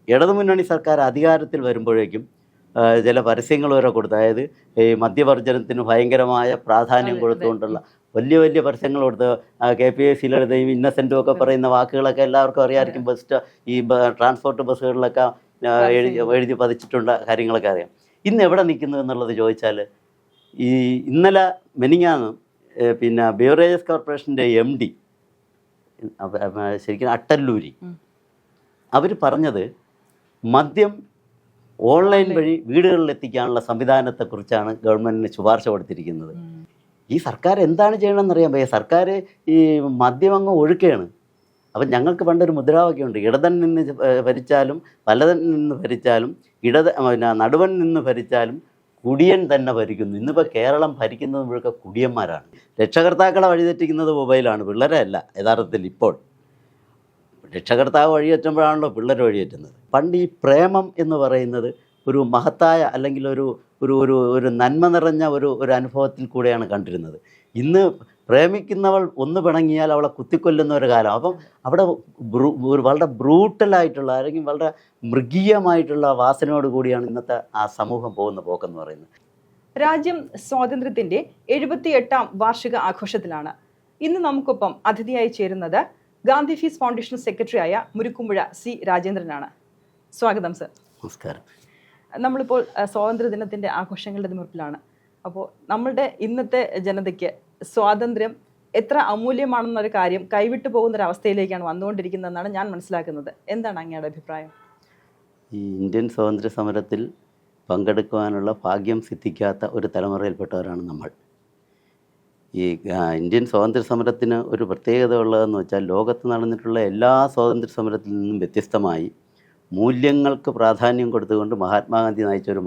ഇടതുമുന്നണി സർക്കാർ അധികാരത്തിൽ വരുമ്പോഴേക്കും ചില പരസ്യങ്ങൾ വരെ കൊടുത്തു. അതായത് ഈ മദ്യവർജനത്തിന് ഭയങ്കരമായ പ്രാധാന്യം കൊടുത്തുകൊണ്ടുള്ള വലിയ വലിയ പരസ്യങ്ങൾ കൊടുത്ത് KPSC ലളിതയും ഇന്നസെൻറ്റും ഒക്കെ പറയുന്ന വാക്കുകളൊക്കെ എല്ലാവർക്കും അറിയാമായിരിക്കും. ഈ ട്രാൻസ്പോർട്ട് ബസ്സുകളിലൊക്കെ എഴുതി പതിച്ചിട്ടുള്ള കാര്യങ്ങളൊക്കെ അറിയാം. ഇന്ന് എവിടെ നിൽക്കുന്നു എന്നുള്ളത് ചോദിച്ചാൽ, ഈ ഇന്നലെ മെനിങ്ങാന്ന് പിന്നെ ബിവറേജസ് കോർപ്പറേഷൻ്റെ MD ശരിക്കും അട്ടല്ലൂരി അവർ പറഞ്ഞത് മദ്യം ഓൺലൈൻ വഴി വീടുകളിൽ എത്തിക്കാനുള്ള സംവിധാനത്തെക്കുറിച്ചാണ് ഗവൺമെൻറ്റിന് ശുപാർശ കൊടുത്തിരിക്കുന്നത്. ഈ സർക്കാർ എന്താണ് ചെയ്യണമെന്നറിയാൻ വയ്യ. സർക്കാർ ഈ മദ്യം അങ്ങ് ഒഴുക്കുകയാണ്. അപ്പം ഞങ്ങൾക്ക് പണ്ടൊരു മുദ്രാവാക്യമുണ്ട്, ഇടതൻ നിന്ന് ഭരിച്ചാലും വലതൻ നിന്ന് ഭരിച്ചാലും പിന്നെ നടുവൻ നിന്ന് ഭരിച്ചാലും കുടിയൻ തന്നെ ഭരിക്കുന്നു. ഇന്നിപ്പോൾ കേരളം ഭരിക്കുന്നത് മുഴുവൻ കുടിയന്മാരാണ്. രക്ഷകർത്താക്കളെ വഴിതെറ്റിക്കുന്നത് മൊബൈലാണ്, പിള്ളേരെ അല്ല. യഥാർത്ഥത്തിൽ ഇപ്പോൾ രക്ഷകർത്താവ് വഴിയേറ്റുമ്പോഴാണല്ലോ പിള്ളേർ വഴിയേറ്റുന്നത്. പണ്ട് ഈ പ്രേമം എന്ന് പറയുന്നത് ഒരു മഹത്തായ അല്ലെങ്കിൽ ഒരു ഒരു ഒരു ഒരു നന്മ നിറഞ്ഞ ഒരു അനുഭവത്തിൽ കൂടെയാണ് കണ്ടിരുന്നത്. ഇന്ന് പ്രേമിക്കുന്നവൾ ഒന്ന് പിണങ്ങിയാൽ അവളെ കുത്തിക്കൊല്ലുന്ന ഒരു കാലം. അപ്പം അവിടെ വളരെ ബ്രൂട്ടലായിട്ടുള്ള അല്ലെങ്കിൽ വളരെ മൃഗീയമായിട്ടുള്ള വാസനയോട് കൂടിയാണ് ഇന്നത്തെ ആ സമൂഹം പോകുന്ന പോക്കെന്ന് പറയുന്നത്. രാജ്യം സ്വാതന്ത്ര്യത്തിൻ്റെ 78ാം വാർഷിക ആഘോഷത്തിലാണ്. ഇന്ന് നമുക്കൊപ്പം അതിഥിയായി ചേരുന്നത് ഗാന്ധി പീസ് ഫൗണ്ടേഷൻ സെക്രട്ടറിയായ മുരുക്കുമ്പുഴ C. രാജേന്ദ്രനാണ്. സ്വാഗതം സർ. നമസ്കാരം. നമ്മളിപ്പോൾ സ്വാതന്ത്ര്യദിനത്തിൻ്റെ ആഘോഷങ്ങളുടെ മുമ്പിലാണ്. അപ്പോൾ നമ്മളുടെ ഇന്നത്തെ ജനതയ്ക്ക് സ്വാതന്ത്ര്യം എത്ര അമൂല്യമാണെന്നൊരു കാര്യം കൈവിട്ടു പോകുന്നൊരവസ്ഥയിലേക്കാണ് വന്നുകൊണ്ടിരിക്കുന്നതെന്നാണ് ഞാൻ മനസ്സിലാക്കുന്നത്. എന്താണ് അങ്ങയുടെ അഭിപ്രായം? ഈ ഇന്ത്യൻ സ്വാതന്ത്ര്യ സമരത്തിൽ പങ്കെടുക്കുവാനുള്ള ഭാഗ്യം സിദ്ധിക്കാത്ത ഒരു തലമുറയിൽപ്പെട്ടവരാണ് നമ്മൾ. ഈ ഇന്ത്യൻ സ്വാതന്ത്ര്യ സമരത്തിന് ഒരു പ്രത്യേകത ഉള്ളതെന്ന് വെച്ചാൽ, ലോകത്ത് നടന്നിട്ടുള്ള എല്ലാ സ്വാതന്ത്ര്യ സമരത്തിൽ നിന്നും വ്യത്യസ്തമായി മൂല്യങ്ങൾക്ക് പ്രാധാന്യം കൊടുത്തുകൊണ്ട് മഹാത്മാഗാന്ധി നയിച്ച ഒരു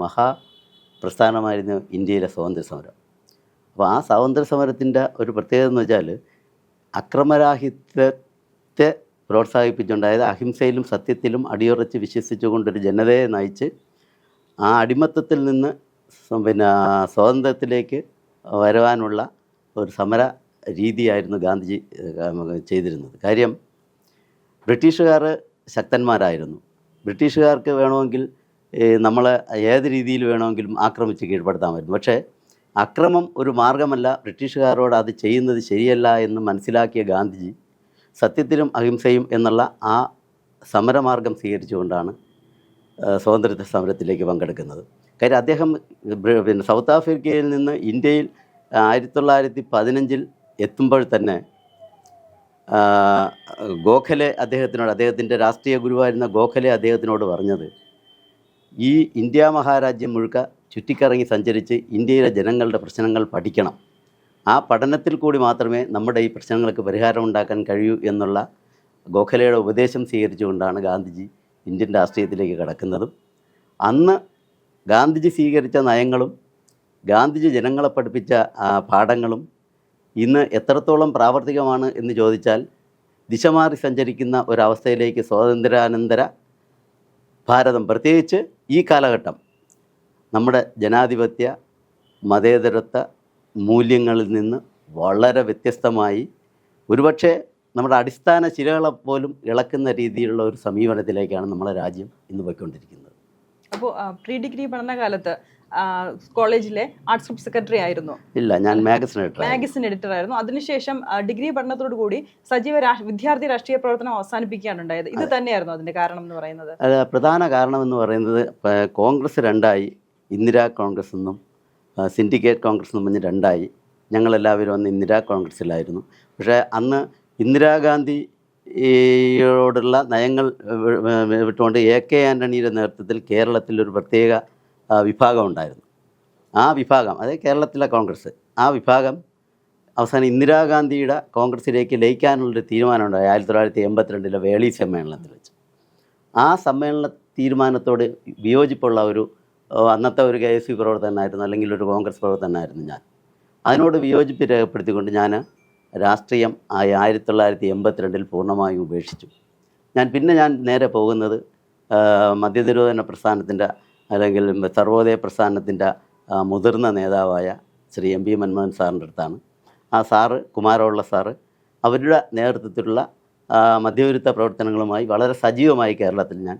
പ്രസ്ഥാനമായിരുന്നു ഇന്ത്യയിലെ സ്വാതന്ത്ര്യ സമരം. അപ്പോൾ ആ സ്വാതന്ത്ര്യ സമരത്തിൻ്റെ ഒരു പ്രത്യേകത എന്ന് വെച്ചാൽ, അക്രമരാഹിത്യത്തെ പ്രോത്സാഹിപ്പിച്ചുകൊണ്ട്, അതായത് അഹിംസയിലും സത്യത്തിലും അടിയുറച്ച് വിശ്വസിച്ചുകൊണ്ടൊരു ജനതയെ നയിച്ച് ആ അടിമത്തത്തിൽ നിന്ന് പിന്നെ സ്വാതന്ത്ര്യത്തിലേക്ക് വരുവാനുള്ള ഒരു സമര രീതിയായിരുന്നു ഗാന്ധിജി ചെയ്തിരുന്നത്. കാര്യം, ബ്രിട്ടീഷുകാർ ശക്തന്മാരായിരുന്നു. ബ്രിട്ടീഷുകാർക്ക് വേണമെങ്കിൽ നമ്മളെ ഏത് രീതിയിൽ വേണമെങ്കിലും ആക്രമിച്ച് കീഴ്പ്പെടുത്താമായിരുന്നു. പക്ഷേ അക്രമം ഒരു മാർഗമല്ല, ബ്രിട്ടീഷുകാരോട് അത് ചെയ്യുന്നത് ശരിയല്ല എന്ന് മനസ്സിലാക്കിയ ഗാന്ധിജി സത്യത്തിലും അഹിംസയും എന്നുള്ള ആ സമരമാർഗം സ്വീകരിച്ചുകൊണ്ടാണ് സ്വാതന്ത്ര്യ സമരത്തിലേക്ക് പങ്കെടുക്കുന്നത്. കാര്യം, അദ്ദേഹം പിന്നെ സൗത്ത് ആഫ്രിക്കയിൽ നിന്ന് ഇന്ത്യയിൽ 1915 എത്തുമ്പോൾ തന്നെ ഗോഖലെ അദ്ദേഹത്തിൻ്റെ രാഷ്ട്രീയ ഗുരുവായിരുന്ന ഗോഖലെ അദ്ദേഹത്തിനോട് പറഞ്ഞത്, ഈ ഇന്ത്യ മഹാരാജ്യം മുഴുക്ക ചുറ്റിക്കറങ്ങി സഞ്ചരിച്ച് ഇന്ത്യയിലെ ജനങ്ങളുടെ പ്രശ്നങ്ങൾ പഠിക്കണം. ആ പഠനത്തിൽ കൂടി മാത്രമേ നമ്മുടെ ഈ പ്രശ്നങ്ങൾക്ക് പരിഹാരം ഉണ്ടാക്കാൻ കഴിയൂ എന്നുള്ള ഗോഖലെയുടെ ഉപദേശം സ്വീകരിച്ചുകൊണ്ടാണ് ഗാന്ധിജി ഇന്ത്യൻ രാഷ്ട്രീയത്തിലേക്ക് കടക്കുന്നതും. അന്ന് ഗാന്ധിജി സ്വീകരിച്ച നയങ്ങളും ഗാന്ധിജി ജനങ്ങളെ പഠിപ്പിച്ച പാഠങ്ങളും ഇന്ന് എത്രത്തോളം പ്രാവർത്തികമാണ് എന്ന് ചോദിച്ചാൽ, ദിശമാറി സഞ്ചരിക്കുന്ന ഒരവസ്ഥയിലേക്ക് സ്വാതന്ത്ര്യാനന്തര ഭാരതം, പ്രത്യേകിച്ച് ഈ കാലഘട്ടം, നമ്മുടെ ജനാധിപത്യ മതേതരത്വ മൂല്യങ്ങളിൽ നിന്ന് വളരെ വ്യത്യസ്തമായി, ഒരുപക്ഷെ നമ്മുടെ അടിസ്ഥാന ശിലകളെ പോലും ഇളക്കുന്ന രീതിയിലുള്ള ഒരു സമീപനത്തിലേക്കാണ് നമ്മുടെ രാജ്യം ഇന്ന് പോയിക്കൊണ്ടിരിക്കുന്നത്. അപ്പോൾ പ്രീ ഡിഗ്രി പഠനകാലത്ത് കോളേജിലെ ആർട്സ് ഗ്രൂപ്പ് സെക്രട്ടറി ആയിരുന്നു? ഇല്ല, ഞാൻ മാഗസിൻ എഡിറ്റർ ആയിരുന്നു. അതിനുശേഷം ഡിഗ്രി പഠനത്തോടു കൂടി സജീവ വിദ്യാർത്ഥി രാഷ്ട്രീയ പ്രവർത്തനം അവസാനിപ്പിക്കുകയാണ് ഉണ്ടായത്. ഇത് തന്നെയായിരുന്നു അതിന്റെ കാരണം എന്ന് പറയുന്നത്? പ്രധാന കാരണം എന്ന് പറയുന്നത്, കോൺഗ്രസ് രണ്ടായി, ഇന്ദിരാ കോൺഗ്രസ് എന്നും സിൻഡിക്കേറ്റ് കോൺഗ്രസ് എന്നും പറഞ്ഞ് രണ്ടായി. ഞങ്ങളെല്ലാവരും അന്ന് ഇന്ദിരാ കോൺഗ്രസ്സിലായിരുന്നു. പക്ഷേ അന്ന് ഇന്ദിരാഗാന്ധിയോടുള്ള നയങ്ങൾ വിട്ടുകൊണ്ട് AK ആൻ്റണിയുടെ നേതൃത്വത്തിൽ കേരളത്തിൽ ഒരു പ്രത്യേക വിഭാഗം ഉണ്ടായിരുന്നു. ആ വിഭാഗം, അതായത് കേരളത്തിലെ കോൺഗ്രസ്, ആ വിഭാഗം അവസാനം ഇന്ദിരാഗാന്ധിയുടെ കോൺഗ്രസ്സിലേക്ക് ലയിക്കാനുള്ളൊരു തീരുമാനമുണ്ടായി 1982 വേളി സമ്മേളനത്തിൽ വെച്ച്. ആ സമ്മേളന തീരുമാനത്തോട് വിയോജിപ്പുള്ള അന്നത്തെ ഒരു KSU പ്രവർത്തകനായിരുന്നു, അല്ലെങ്കിൽ ഒരു കോൺഗ്രസ് പ്രവർത്തകനായിരുന്നു ഞാൻ. അതിനോട് വിയോജിപ്പ് രേഖപ്പെടുത്തിക്കൊണ്ട് ഞാൻ രാഷ്ട്രീയം 1982 പൂർണ്ണമായും ഉപേക്ഷിച്ചു. ഞാൻ നേരെ പോകുന്നത് മദ്യനിരോധന പ്രസ്ഥാനത്തിൻ്റെ അല്ലെങ്കിൽ സർവോദയ പ്രസ്ഥാനത്തിൻ്റെ മുതിർന്ന നേതാവായ ശ്രീ MP മൻമോഹൻ സാറിൻ്റെ അടുത്താണ്. ആ സാറ്, കുമാരപിള്ള സാറ്, അവരുടെ നേതൃത്വത്തിലുള്ള മദ്യവിരുദ്ധ പ്രവർത്തനങ്ങളുമായി വളരെ സജീവമായി കേരളത്തിൽ ഞാൻ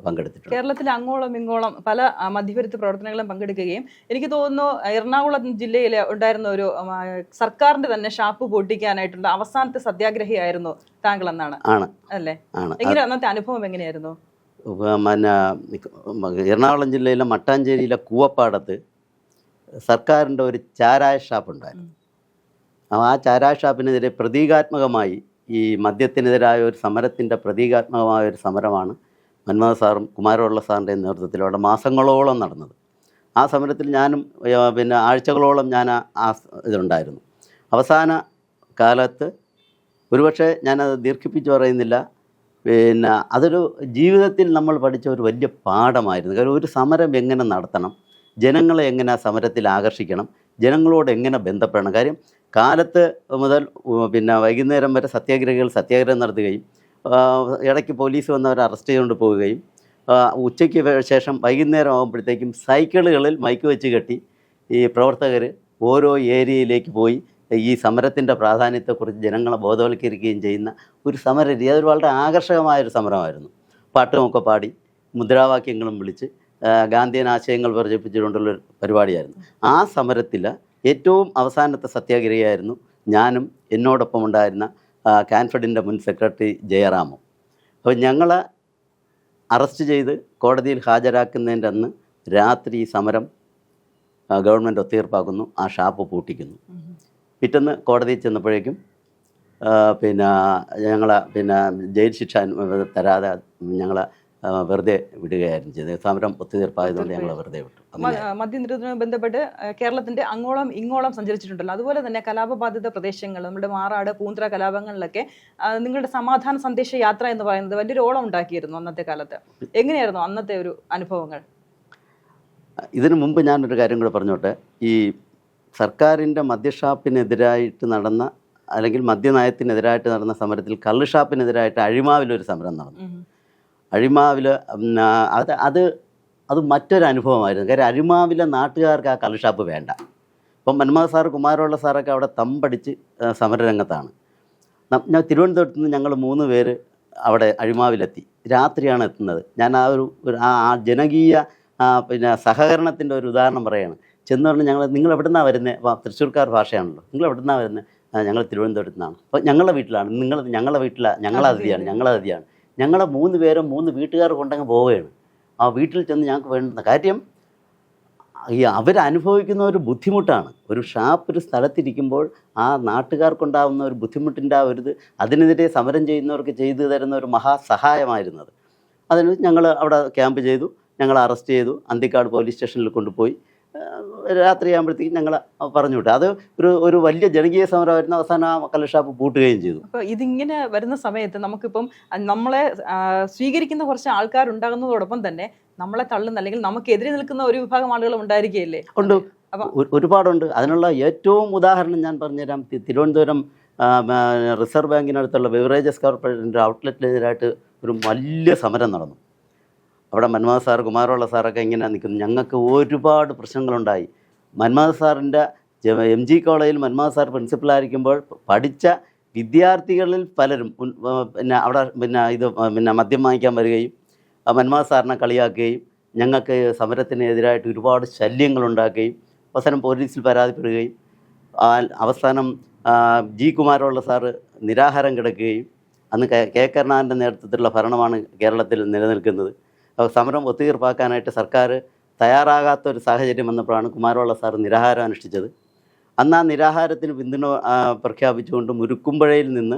പങ്കെടുത്തിട്ടുണ്ട്. കേരളത്തിൽ അങ്ങോളം ഇങ്ങോളം പല മധ്യവിരുദ്ധ പ്രവർത്തനങ്ങളും പങ്കെടുക്കുകയും എനിക്ക് തോന്നുന്നു എറണാകുളം ജില്ലയിൽ ഉണ്ടായിരുന്ന ഒരു സർക്കാരിന്റെ തന്നെ ഷാപ്പ് പൊട്ടിക്കാനായിട്ടുള്ള അവസാനത്തെ സത്യാഗ്രഹിയായിരുന്നു താങ്കൾ എന്നാണ് അല്ലേ? എങ്ങനെ അന്നത്തെ അനുഭവം എങ്ങനെയായിരുന്നു? പിന്നെ എറണാകുളം ജില്ലയിലെ മട്ടാഞ്ചേരിയിലെ കൂവപ്പാടത്ത് സർക്കാരിൻ്റെ ഒരു ചാരായ ഷാപ്പ് ഉണ്ടായിരുന്നു. ആ ചാരായ ഷാപ്പിനെതിരെ പ്രതീകാത്മകമായി ഈ മദ്യത്തിനെതിരായ ഒരു സമരത്തിൻ്റെ പ്രതീകാത്മകമായ ഒരു സമരമാണ് മന്മഥ സാറും കുമാരപിള്ള സാറിൻ്റെ നേതൃത്വത്തിൽ അവിടെ മാസങ്ങളോളം നടന്നത്. ആ സമരത്തിൽ ഞാനും പിന്നെ ആഴ്ചകളോളം ഞാൻ ആ ഇതിലുണ്ടായിരുന്നു. അവസാന കാലത്ത് ഒരുപക്ഷെ ഞാനത് ദീർഘിപ്പിച്ച് പറയുന്നില്ല, പിന്നെ അതൊരു ജീവിതത്തിൽ നമ്മൾ പഠിച്ച ഒരു വലിയ പാഠമായിരുന്നു. കാരണം ഒരു സമരം എങ്ങനെ നടത്തണം, ജനങ്ങളെ എങ്ങനെ ആ സമരത്തിൽ ആകർഷിക്കണം, ജനങ്ങളോട് എങ്ങനെ ബന്ധപ്പെടണം. കാര്യം കാലത്ത് മുതൽ പിന്നെ വൈകുന്നേരം വരെ സത്യാഗ്രഹികൾ സത്യാഗ്രഹം നടത്തുകയും ഇടയ്ക്ക് പോലീസ് വന്നവരെ അറസ്റ്റ് ചെയ്തുകൊണ്ട് പോവുകയും ഉച്ചയ്ക്ക് ശേഷം വൈകുന്നേരം ആകുമ്പോഴത്തേക്കും സൈക്കിളുകളിൽ മൈക്ക് വെച്ച് കെട്ടി ഈ പ്രവർത്തകർ ഓരോ ഏരിയയിലേക്ക് പോയി ഈ സമരത്തിൻ്റെ പ്രാധാന്യത്തെക്കുറിച്ച് ജനങ്ങളെ ബോധവൽക്കരിക്കുകയും ചെയ്യുന്ന ഒരു സമരരീതി. അതൊരു വളരെ ആകർഷകമായൊരു സമരമായിരുന്നു. പാട്ടുമൊക്കെ പാടി മുദ്രാവാക്യങ്ങളും വിളിച്ച് ഗാന്ധിയൻ ആശയങ്ങൾ പ്രചരിപ്പിച്ചുകൊണ്ടുള്ളൊരു പരിപാടിയായിരുന്നു. ആ സമരത്തിൽ ഏറ്റവും അവസാനത്തെ സത്യാഗ്രഹിയായിരുന്നു ഞാനും എന്നോടൊപ്പം ഉണ്ടായിരുന്ന കാൻഫഡിൻ്റെ മുൻ സെക്രട്ടറി ജയറാമും. അപ്പോൾ ഞങ്ങളെ അറസ്റ്റ് ചെയ്ത് കോടതിയിൽ ഹാജരാക്കുന്നതിൻ്റെ അന്ന് രാത്രി ഈ സമരം ഗവൺമെൻറ് ഒത്തുതീർപ്പാക്കുന്നു, ആ ഷാപ്പ് പൂട്ടിക്കുന്നു. പിറ്റേന്ന് കോടതിയിൽ ചെന്നപ്പോഴേക്കും ഞങ്ങളെ ജയിൽ ശിക്ഷ തരാതെ ഞങ്ങളെ വെറുതെ വിടുകയായിരുന്നു ചെയ്തത്. സമരം ഒത്തുതീർപ്പായതുകൊണ്ട് ഞങ്ങൾ വെറുതെ വിട്ടു. മദ്യനിരോധനവുമായി ബന്ധപ്പെട്ട് കേരളത്തിന്റെ അങ്ങോളം ഇങ്ങോളം സഞ്ചരിച്ചിട്ടുണ്ടല്ലോ. അതുപോലെ തന്നെ കലാപബാധിത പ്രദേശങ്ങൾ, നമ്മുടെ മാറാട്, പൂന്തറ കലാപങ്ങളിലൊക്കെ നിങ്ങളുടെ സമാധാന സന്ദേശ യാത്ര എന്ന് പറയുന്നത് വലിയൊരു ഓളം ഉണ്ടാക്കിയിരുന്നു അന്നത്തെ കാലത്ത്. എങ്ങനെയായിരുന്നു അന്നത്തെ ഒരു അനുഭവങ്ങൾ? ഇതിനു മുമ്പ് ഞാനൊരു കാര്യം കൂടെ പറഞ്ഞോട്ടെ. ഈ സർക്കാരിൻ്റെ മദ്യഷാപ്പിനെതിരായിട്ട് നടന്ന അല്ലെങ്കിൽ മദ്യനയത്തിനെതിരായിട്ട് നടന്ന സമരത്തിൽ കള്ളുഷാപ്പിനെതിരായിട്ട് അഴിമാവിലൊരു സമരം നടന്നു. അഴിമാവിൽ അത് മറ്റൊരു അനുഭവമായിരുന്നു. കാര്യം അഴിമാവിലെ നാട്ടുകാർക്ക് ആ കള്ളുഷാപ്പ് വേണ്ട. ഇപ്പം മന്മഥ സാറ്, കുമാരപിള്ള സാറൊക്കെ അവിടെ തമ്പടിച്ച് സമരരംഗത്താണ്. ഞാൻ തിരുവനന്തപുരത്ത് നിന്ന് ഞങ്ങൾ 3 പേര് അവിടെ അഴിമാവിലെത്തി. രാത്രിയാണ് എത്തുന്നത്. ഞാൻ ആ ജനകീയ സഹകരണത്തിൻ്റെ ഒരു ഉദാഹരണം പറയുകയാണ്. ചെന്ന് പറഞ്ഞ് നിങ്ങൾ എവിടെ നിന്നാണ് വരുന്നത്? തൃശ്ശൂർക്കാർ ഭാഷയാണല്ലോ. നിങ്ങൾ എവിടെ നിന്നാണ് വരുന്നത്? ഞങ്ങൾ തിരുവനന്തപുരത്ത് നിന്നാണ്. അപ്പോൾ ഞങ്ങളുടെ വീട്ടിലാണ്. ഞങ്ങളുടെ വീട്ടിലാണ്, ഞങ്ങളതിഥിയാണ്. ഞങ്ങളെ 3 പേരും 3 വീട്ടുകാർ കൊണ്ടങ്ങ് പോവുകയാണ്. ആ വീട്ടിൽ ചെന്ന് ഞങ്ങൾക്ക് വേണ്ടുന്ന കാര്യം അവരനുഭവിക്കുന്ന ഒരു ബുദ്ധിമുട്ടാണ്. ഒരു ഷാപ്പ് ഒരു സ്ഥലത്തിരിക്കുമ്പോൾ ആ നാട്ടുകാർക്കുണ്ടാകുന്ന ഒരു ബുദ്ധിമുട്ടിൻ്റെ അതിനെതിരെ സമരം ചെയ്യുന്നവർക്ക് ചെയ്തു തരുന്ന ഒരു മഹാസഹായമായിരുന്നത്. അതിന് ഞങ്ങൾ അവിടെ ക്യാമ്പ് ചെയ്തു. ഞങ്ങൾ അറസ്റ്റ് ചെയ്തു. അന്തിക്കാട് പോലീസ് സ്റ്റേഷനിൽ കൊണ്ടുപോയി രാത്രിയാകുമ്പോഴത്തേക്കും ഞങ്ങൾ പറഞ്ഞു വിട്ടു. അത് ഒരു വലിയ ജനകീയ സമരമായിരുന്നു. അവസാനം ആ കള്ളുഷാപ്പ് പൂട്ടുകയും ചെയ്തു. അപ്പോൾ ഇതിങ്ങനെ വരുന്ന സമയത്ത് നമുക്കിപ്പം നമ്മളെ സ്വീകരിക്കുന്ന കുറച്ച് ആൾക്കാരുണ്ടാകുന്നതോടൊപ്പം തന്നെ നമ്മളെ തള്ളുന്ന അല്ലെങ്കിൽ നമുക്കെതിരെ നിൽക്കുന്ന ഒരു വിഭാഗം ആളുകളും ഉണ്ടായിരിക്കുകയല്ലേ? ഉണ്ട്, ഒരുപാടുണ്ട്. അതിനുള്ള ഏറ്റവും ഉദാഹരണം ഞാൻ പറഞ്ഞുതരാം. തിരുവനന്തപുരം റിസർവ് ബാങ്കിനടുത്തുള്ള ബിവറേജസ് കോർപ്പറേഷൻ്റെ ഔട്ട്ലെറ്റിനെതിരായിട്ട് ഒരു വലിയ സമരം നടന്നു. അവിടെ മന്മഥ സാർ, കുമാരപിള്ള സാറൊക്കെ ഇങ്ങനെ നിൽക്കുന്നു. ഞങ്ങൾക്ക് ഒരുപാട് പ്രശ്നങ്ങളുണ്ടായി. മന്മഥ സാറിൻ്റെ MG കോളേജിൽ മന്മഥ സാർ പ്രിൻസിപ്പലായിരിക്കുമ്പോൾ പഠിച്ച വിദ്യാർത്ഥികളിൽ പലരും അവിടെ മദ്യം വാങ്ങിക്കാൻ വരികയും മന്മഥ സാറിനെ കളിയാക്കുകയും ഞങ്ങൾക്ക് സമരത്തിനെതിരായിട്ട് ഒരുപാട് ശല്യങ്ങളുണ്ടാക്കുകയും അവസാനം പോലീസിൽ പരാതിപ്പെടുകയും അവസാനം G കുമാരപിള്ള സാറ് നിരാഹാരം കിടക്കുകയും അന്ന് K കരുണാകരൻ്റെ നേതൃത്വത്തിലുള്ള ഭരണമാണ് കേരളത്തിൽ നിലനിൽക്കുന്നത്. സമരം ഒത്തുതീർപ്പാക്കാനായിട്ട് സർക്കാർ തയ്യാറാകാത്തൊരു സാഹചര്യം വന്നപ്പോഴാണ് കുമാരപിള്ള സാർ നിരാഹാരം അനുഷ്ഠിച്ചത്. അന്ന് ആ നിരാഹാരത്തിന് പിന്തുണ പ്രഖ്യാപിച്ചുകൊണ്ട് മുരുക്കുമ്പുഴയിൽ നിന്ന്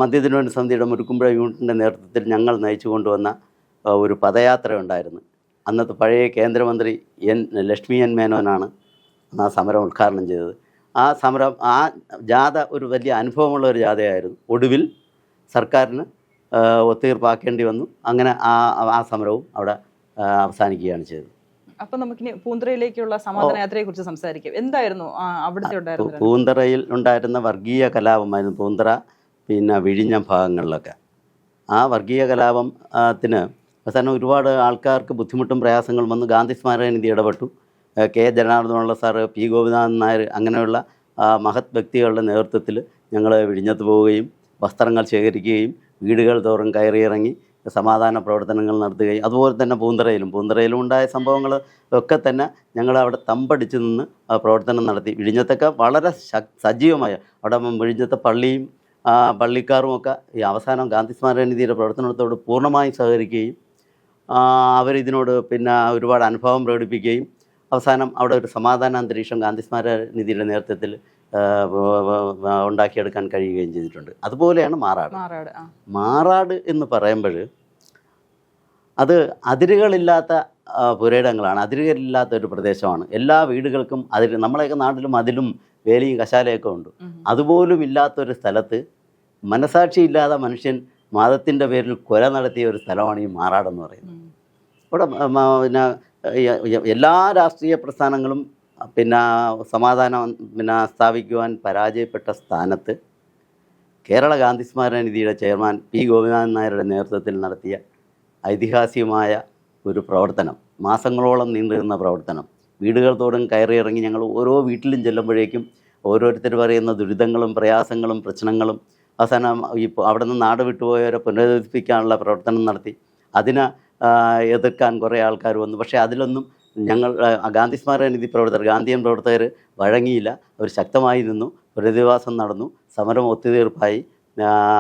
മദ്യനിരോധന സമിതിയുടെ മുരുക്കുമ്പുഴ യൂണിറ്റിൻ്റെ നേതൃത്വത്തിൽ ഞങ്ങൾ നയിച്ചു കൊണ്ടുവന്ന ഒരു പദയാത്ര ഉണ്ടായിരുന്നു. അന്നത്തെ പഴയ കേന്ദ്രമന്ത്രി ലക്ഷ്മി എൻ മേനോനാണ് ആ സമരം ഉദ്ഘാടനം ചെയ്തത്. ആ ജാഥ ഒരു വലിയ അനുഭവമുള്ള ഒരു ജാഥയായിരുന്നു. ഒടുവിൽ സർക്കാരിന് ഒത്തുതീർപ്പാക്കേണ്ടി വന്നു. അങ്ങനെ ആ സമരവും അവിടെ അവസാനിക്കുകയാണ് ചെയ്തത്. അപ്പോൾ നമുക്കിനി പൂന്തറയിലേക്കുള്ള സമാധാന യാത്രയെക്കുറിച്ച് സംസാരിക്കാം. എന്തായിരുന്നു അവിടുത്തെ ഉണ്ടായിരുന്നത്? പൂന്തറയിൽ ഉണ്ടായിരുന്ന വർഗീയ കലാപമായിരുന്നു. പൂന്തറ വിഴിഞ്ഞം ഭാഗങ്ങളിലൊക്കെ ആ വർഗീയ കലാപത്തിന് അവസാനം ഒരുപാട് ആൾക്കാർക്ക് ബുദ്ധിമുട്ടും പ്രയാസങ്ങളും വന്നു. ഗാന്ധി സ്മാരക നിധി ഇടപെട്ടു. K Janardanapillai sir, P Gopinathan Nair അങ്ങനെയുള്ള മഹത് വ്യക്തികളുടെ നേതൃത്വത്തിൽ ഞങ്ങൾ വിഴിഞ്ഞത്ത് പോവുകയും വസ്ത്രങ്ങൾ ശേഖരിക്കുകയും വീടുകൾ തോറും കയറിയിറങ്ങി സമാധാന പ്രവർത്തനങ്ങൾ നടത്തുകയും അതുപോലെ തന്നെ പൂന്തറയിലും ഉണ്ടായ സംഭവങ്ങൾ ഒക്കെ തന്നെ ഞങ്ങൾ അവിടെ തമ്പടിച്ച് നിന്ന് പ്രവർത്തനം നടത്തി. വിഴിഞ്ഞത്തൊക്കെ വളരെ സജീവമായ അവിടെ വിഴിഞ്ഞത്തെ പള്ളിയും പള്ളിക്കാരും ഒക്കെ ഈ അവസാനം ഗാന്ധി സ്മാരക നിധിയുടെ പ്രവർത്തനത്തോട് പൂർണ്ണമായും സഹകരിക്കുകയും അവരിതിനോട് പിന്നെ ഒരുപാട് അനുഭവം പ്രകടിപ്പിക്കുകയും അവസാനം അവിടെ ഒരു സമാധാന അന്തരീക്ഷം ഗാന്ധി സ്മാരക നിധിയുടെ നേതൃത്വത്തിൽ ഉണ്ടാക്കിയെടുക്കാൻ കഴിയുകയും ചെയ്തിട്ടുണ്ട്. അതുപോലെയാണ് മാറാട് എന്ന് പറയുമ്പോൾ അത് അതിരുകളില്ലാത്ത പുരയിടങ്ങളാണ്, അതിരുകളില്ലാത്ത ഒരു പ്രദേശമാണ്. എല്ലാ വീടുകൾക്കും നമ്മളെയൊക്കെ നാട്ടിലും അതിലും വേലിയും കശാലയൊക്കെ ഉണ്ട്. അതുപോലും ഇല്ലാത്തൊരു സ്ഥലത്ത് മനസാക്ഷിയില്ലാതെ മനുഷ്യൻ മതത്തിൻ്റെ പേരിൽ കൊല നടത്തിയ ഒരു സ്ഥലമാണ് ഈ മാറാടെന്ന് പറയുന്നത്. ഇവിടെ പിന്നെ എല്ലാ രാഷ്ട്രീയ പ്രസ്ഥാനങ്ങളും പിന്നെ സമാധാനം സ്ഥാപിക്കുവാൻ പരാജയപ്പെട്ട സ്ഥാനത്ത് കേരള ഗാന്ധി സ്മാരക നിധിയുടെ ചെയർമാൻ പി ഗോപിനാഥൻ നായരുടെ നേതൃത്വത്തിൽ നടത്തിയ ഐതിഹാസികമായ ഒരു പ്രവർത്തനം, മാസങ്ങളോളം നീണ്ടുനിന്ന പ്രവർത്തനം, വീടുകൾ തോറും കയറിയിറങ്ങി ഞങ്ങൾ ഓരോ വീട്ടിലും ചെല്ലുമ്പോഴേക്കും ഓരോരുത്തർ പറയുന്ന ദുരിതങ്ങളും പ്രയാസങ്ങളും പ്രശ്നങ്ങളും അവസാനം ഇപ്പോൾ അവിടെ നിന്ന് നാട് വിട്ടുപോയവരെ പുനരുദ്ധരിപ്പിക്കാനുള്ള പ്രവർത്തനം നടത്തി. അതിനെ എതിർക്കാൻ കുറേ ആൾക്കാർ വന്നു. പക്ഷേ അതിലൊന്നും ഞങ്ങൾ ഗാന്ധി സ്മാരക നിധി ഗാന്ധിയൻ പ്രവർത്തകർ വഴങ്ങിയില്ല. അവർ ശക്തമായി നിന്നു, പ്രതിവാസം നടന്നു, സമരം ഒത്തുതീർപ്പായി.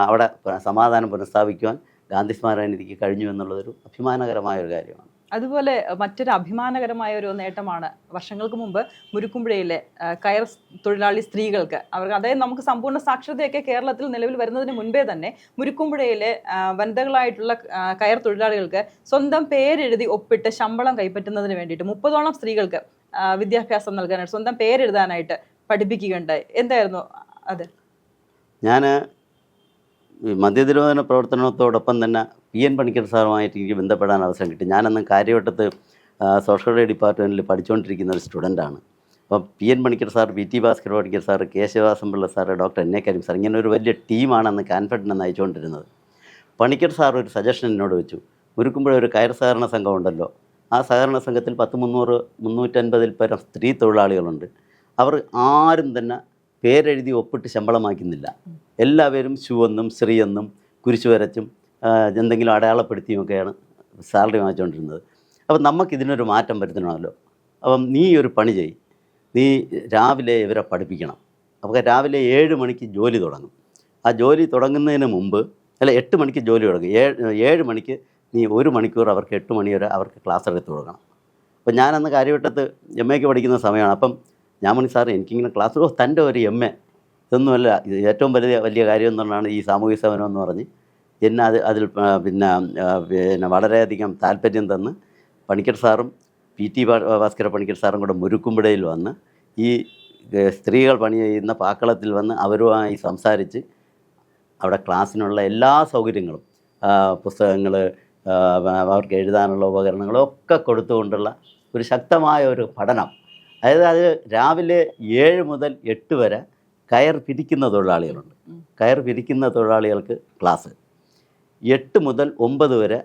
അവിടെ സമാധാനം പുനഃസ്ഥാപിക്കുവാൻ ഗാന്ധി സ്മാരക നിധിക്ക് കഴിഞ്ഞു എന്നുള്ളതൊരു അഭിമാനകരമായ ഒരു കാര്യമാണ്. അതുപോലെ മറ്റൊരു അഭിമാനകരമായ ഒരു നേട്ടമാണ് വർഷങ്ങൾക്ക് മുമ്പ് മുരുക്കുമ്പുഴയിലെ കയർ തൊഴിലാളി സ്ത്രീകൾക്ക് അതായത് നമുക്ക് സമ്പൂർണ്ണ സാക്ഷരതയൊക്കെ കേരളത്തിൽ നിലവിൽ വരുന്നതിന് മുൻപേ തന്നെ മുരുക്കുമ്പുഴയിലെ വനിതകളായിട്ടുള്ള കയർ തൊഴിലാളികൾക്ക് സ്വന്തം പേരെഴുതി ഒപ്പിട്ട് ശമ്പളം കൈപ്പറ്റുന്നതിന് വേണ്ടിയിട്ട് 30ഓളം സ്ത്രീകൾക്ക് വിദ്യാഭ്യാസം നൽകാനായിട്ട് സ്വന്തം പേരെഴുതാനായിട്ട് പഠിപ്പിക്കുകയുണ്ടായി. എന്തായിരുന്നു അത്? ഞാൻ മദ്യനിരോധന പ്രവർത്തനത്തോടൊപ്പം തന്നെ PN പണിക്കർ സാറുമായിട്ട് എനിക്ക് ബന്ധപ്പെടാൻ അവസരം കിട്ടി. ഞാനന്ന് കാര്യവട്ടത്ത് സോഷ്യൽ ഡിപ്പാർട്ട്മെൻറ്റിൽ പഠിച്ചുകൊണ്ടിരിക്കുന്ന ഒരു സ്റ്റുഡൻ്റാണ്. അപ്പം PN Panicker sir, PT Bhaskar Panicker sir, കേശവാസംപിള്ള sir, doctor NA Kareem sir, ഇങ്ങനെ ഒരു വലിയ ടീമാണ് അന്ന് കാൻഫെഡിനെ നയിച്ചുകൊണ്ടിരുന്നത്. പണിക്കർ സാർ ഒരു സജഷൻ എന്നോട് വെച്ചു, മുരുക്കുമ്പുഴ ഒരു കയർ സഹകരണ സംഘം ഉണ്ടല്ലോ, ആ സഹകരണ സംഘത്തിൽ 350 പരം സ്ത്രീ തൊഴിലാളികളുണ്ട്. അവർ ആരും തന്നെ പേരെഴുതി ഒപ്പിട്ട് ശമ്പളമാക്കുന്നില്ല. എല്ലാവരും ശുവെന്നും ശ്രീയെന്നും കുരിശു വരച്ചും എന്തെങ്കിലും അടയാളപ്പെടുത്തിയുമൊക്കെയാണ് സാലറി വാങ്ങിച്ചുകൊണ്ടിരുന്നത്. അപ്പം നമുക്കിതിനൊരു മാറ്റം വരുത്തണമല്ലോ. അപ്പം നീ ഒരു പണി ചെയ്യ്, നീ രാവിലെ ഇവരെ പഠിപ്പിക്കണം. അപ്പോൾ രാവിലെ 7 മണിക്ക് ജോലി തുടങ്ങും. ആ ജോലി തുടങ്ങുന്നതിന് മുമ്പ് 8 മണിക്ക് ജോലി തുടങ്ങും. 7 മണിക്ക് നീ 1 മണിക്കൂർ അവർക്ക് 8 മണി വരെ അവർക്ക് ക്ലാസ് എടുത്ത് കൊടുക്കണം. അപ്പം ഞാനന്ന് കാര്യവട്ടത്ത് MA പഠിക്കുന്ന സമയമാണ്. അപ്പം ഞാൻ പറഞ്ഞു, സാർ എനിക്കിങ്ങനെ ക്ലാസ് തൻ്റെ ഒരു MA ഇതൊന്നുമല്ല, ഇത് ഏറ്റവും വലിയ കാര്യം എന്ന് പറഞ്ഞാണ് ഈ സാമൂഹ്യ സേവനം എന്ന് പറഞ്ഞ് എന്നെ അതിൽ പിന്നെ വളരെയധികം താല്പര്യം തന്ന് പണിക്കർ സാറും PT ഭാസ്കര പണിക്കർ സാറും കൂടെ മുരുക്കുമ്പുഴയിൽ വന്ന് ഈ സ്ത്രീകൾ പണി ചെയ്യുന്ന പാക്കളത്തിൽ വന്ന് അവരുമായി സംസാരിച്ച് അവിടെ ക്ലാസ്സിനുള്ള എല്ലാ സൗകര്യങ്ങളും, പുസ്തകങ്ങൾ, അവർക്ക് എഴുതാനുള്ള ഉപകരണങ്ങളും ഒക്കെ കൊടുത്തുകൊണ്ടുള്ള ഒരു ശക്തമായ ഒരു പഠനം. അതായത് അത് രാവിലെ 7 മുതൽ 8 വരെ കയർ പിരിക്കുന്ന തൊഴിലാളികളുണ്ട്. കയർ പിരിക്കുന്ന തൊഴിലാളികൾക്ക് ക്ലാസ്. 8 മുതൽ 9 വരെ